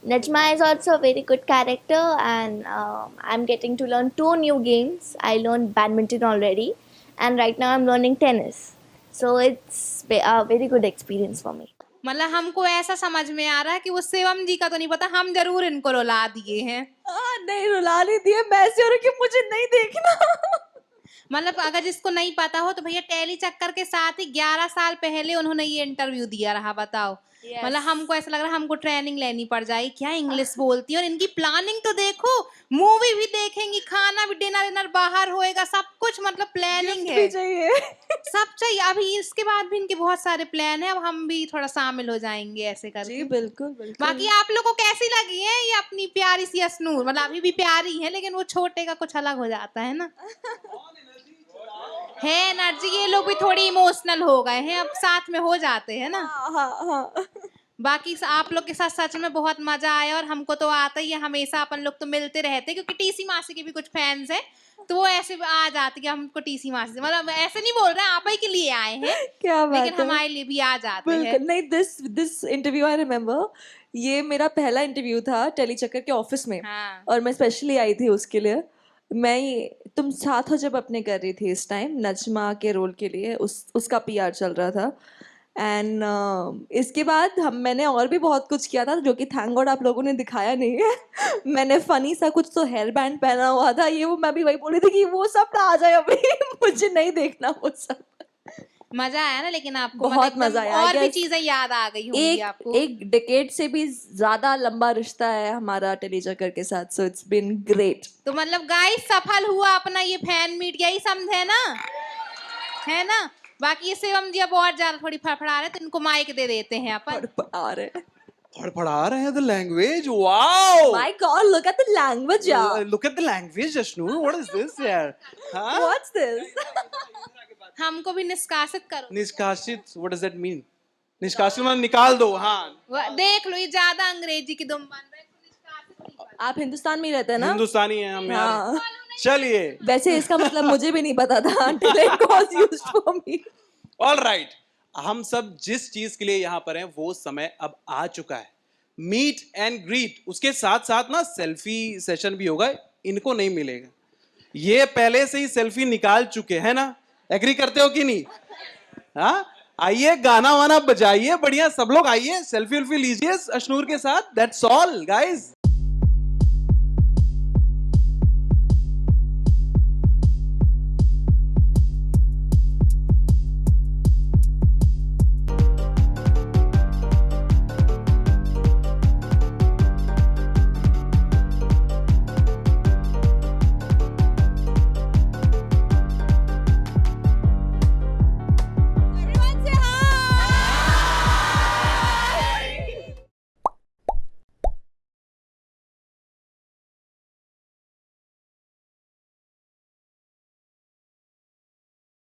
Najma is also a very good character, and I'm getting to learn 2 new games. I learned badminton already, and right now I'm learning tennis. So it's a very good experience for me. मतलब हमको ऐसा समझ में आ रहा है कि वो शिवम जी का तो नहीं पता, हम जरूर इनको रुला दिए हैं. नहीं रुला नहीं दिए, मैं ऐसे हो रही कि मुझे नहीं देखना. मतलब अगर जिसको नहीं पता हो तो भैया टेली चक्कर के साथ ही 11 साल पहले उन्होंने ये इंटरव्यू दिया रहा. बताओ. Yes. मतलब हमको ऐसा लग रहा है हमको ट्रेनिंग लेनी पड़ जाएगी. क्या इंग्लिश बोलती है, और इनकी प्लानिंग तो देखो, मूवी भी देखेंगी, खाना भी, डिनर बाहर होएगा, सब कुछ मतलब प्लानिंग है. चाहिए. सब चाहिए. अभी इसके बाद भी इनके बहुत सारे प्लान है, अब हम भी थोड़ा शामिल हो जाएंगे ऐसे करके. जी बिल्कुल बिल्कुल. बाकी आप लोगों को कैसी लगी है ये अपनी प्यारी सी असनूर? मतलब अभी भी प्यारी है, लेकिन वो छोटे का कुछ अलग हो जाता है ना. है एनर्जी. ये लोग भी थोड़ी इमोशनल हो गए हैं, अब साथ में हो जाते हैं ना. हाँ. बाकी आप लोग के साथ सच में बहुत मजा आया, और हमको तो आता ही है, हमेशा अपन लोग तो मिलते रहते हैं, क्योंकि टीसी मासी के भी कुछ फैंस हैं, तो वो ऐसे आ जाते कि हमको टीसी मासी से, मतलब ऐसे नहीं बोल रहे हैं आप ही के लिए आए हैं, क्या बात लेकिन है. हमारे लिए भी आ जाते हैं. बिल्कुल नहीं. दिस इंटरव्यू आई रिमेम्बर, ये मेरा पहला इंटरव्यू था टेली चक्कर के ऑफिस में. हाँ. और मैं स्पेशली आई थी उसके लिए. तुम साथ हो जब अपने कर रही थी इस टाइम नजमा के रोल के लिए, उसका पीआर चल रहा था. एंड इसके बाद मैंने और भी बहुत कुछ किया था जो कि थैंक गॉड आप लोगों ने दिखाया नहीं है. मैंने फनी सा कुछ तो हेयर बैंड पहना हुआ था, ये वो मैं भी वही बोल रही थी कि वो सब ना आ जाए अभी. मुझे नहीं देखना वो सब. मजा आया ना लेकिन आपको? बहुत मतलब मजा आया. और भी चीजें याद आ गई होंगी आपको. एक डिकेड से भी ज्यादा लंबा रिश्ता है हमारा टेली चक्कर के साथ. So it's been great. तो मतलब गाइस सफल हुआ अपना ये फैन मीट, यही समझे ना, है ना. बाकी ये शिवम जी अब और ज्यादा थोड़ी फड़फड़ा रहे, तो इनको माइक दे देते हैं अपन. फड़फड़ा रहे हैं. The language, wow. My god, look at the language यार. Look at the language Ashnoor. What is this यार? हां, व्हाट्स दिस? हमको भी निष्कासित करो. निष्कासित, व्हाट डज दैट मीन? निष्कासित मतलब निकाल दो. हाँ देख लो, ये ज्यादा अंग्रेजी की दुम बन रहे. आप हिंदुस्तान में ही रहते हैं ना? हिंदुस्तानी हैं हम यार. हाँ. चलिए. वैसे इसका मतलब मुझे भी नहीं पता था until it was used for me. All right. हम सब जिस चीज के लिए यहाँ पर हैं वो समय अब आ चुका है. मीट एंड ग्रीट, उसके साथ साथ ना सेल्फी सेशन भी होगा. इनको नहीं मिलेगा, ये पहले से ही सेल्फी निकाल चुके हैं ना. एग्री करते हो कि नहीं? हाँ, आइए गाना वाना बजाइए बढ़िया, सब लोग आइए, सेल्फी उल्फी लीजिए अशनूर के साथ, दैट्स ऑल गाइस।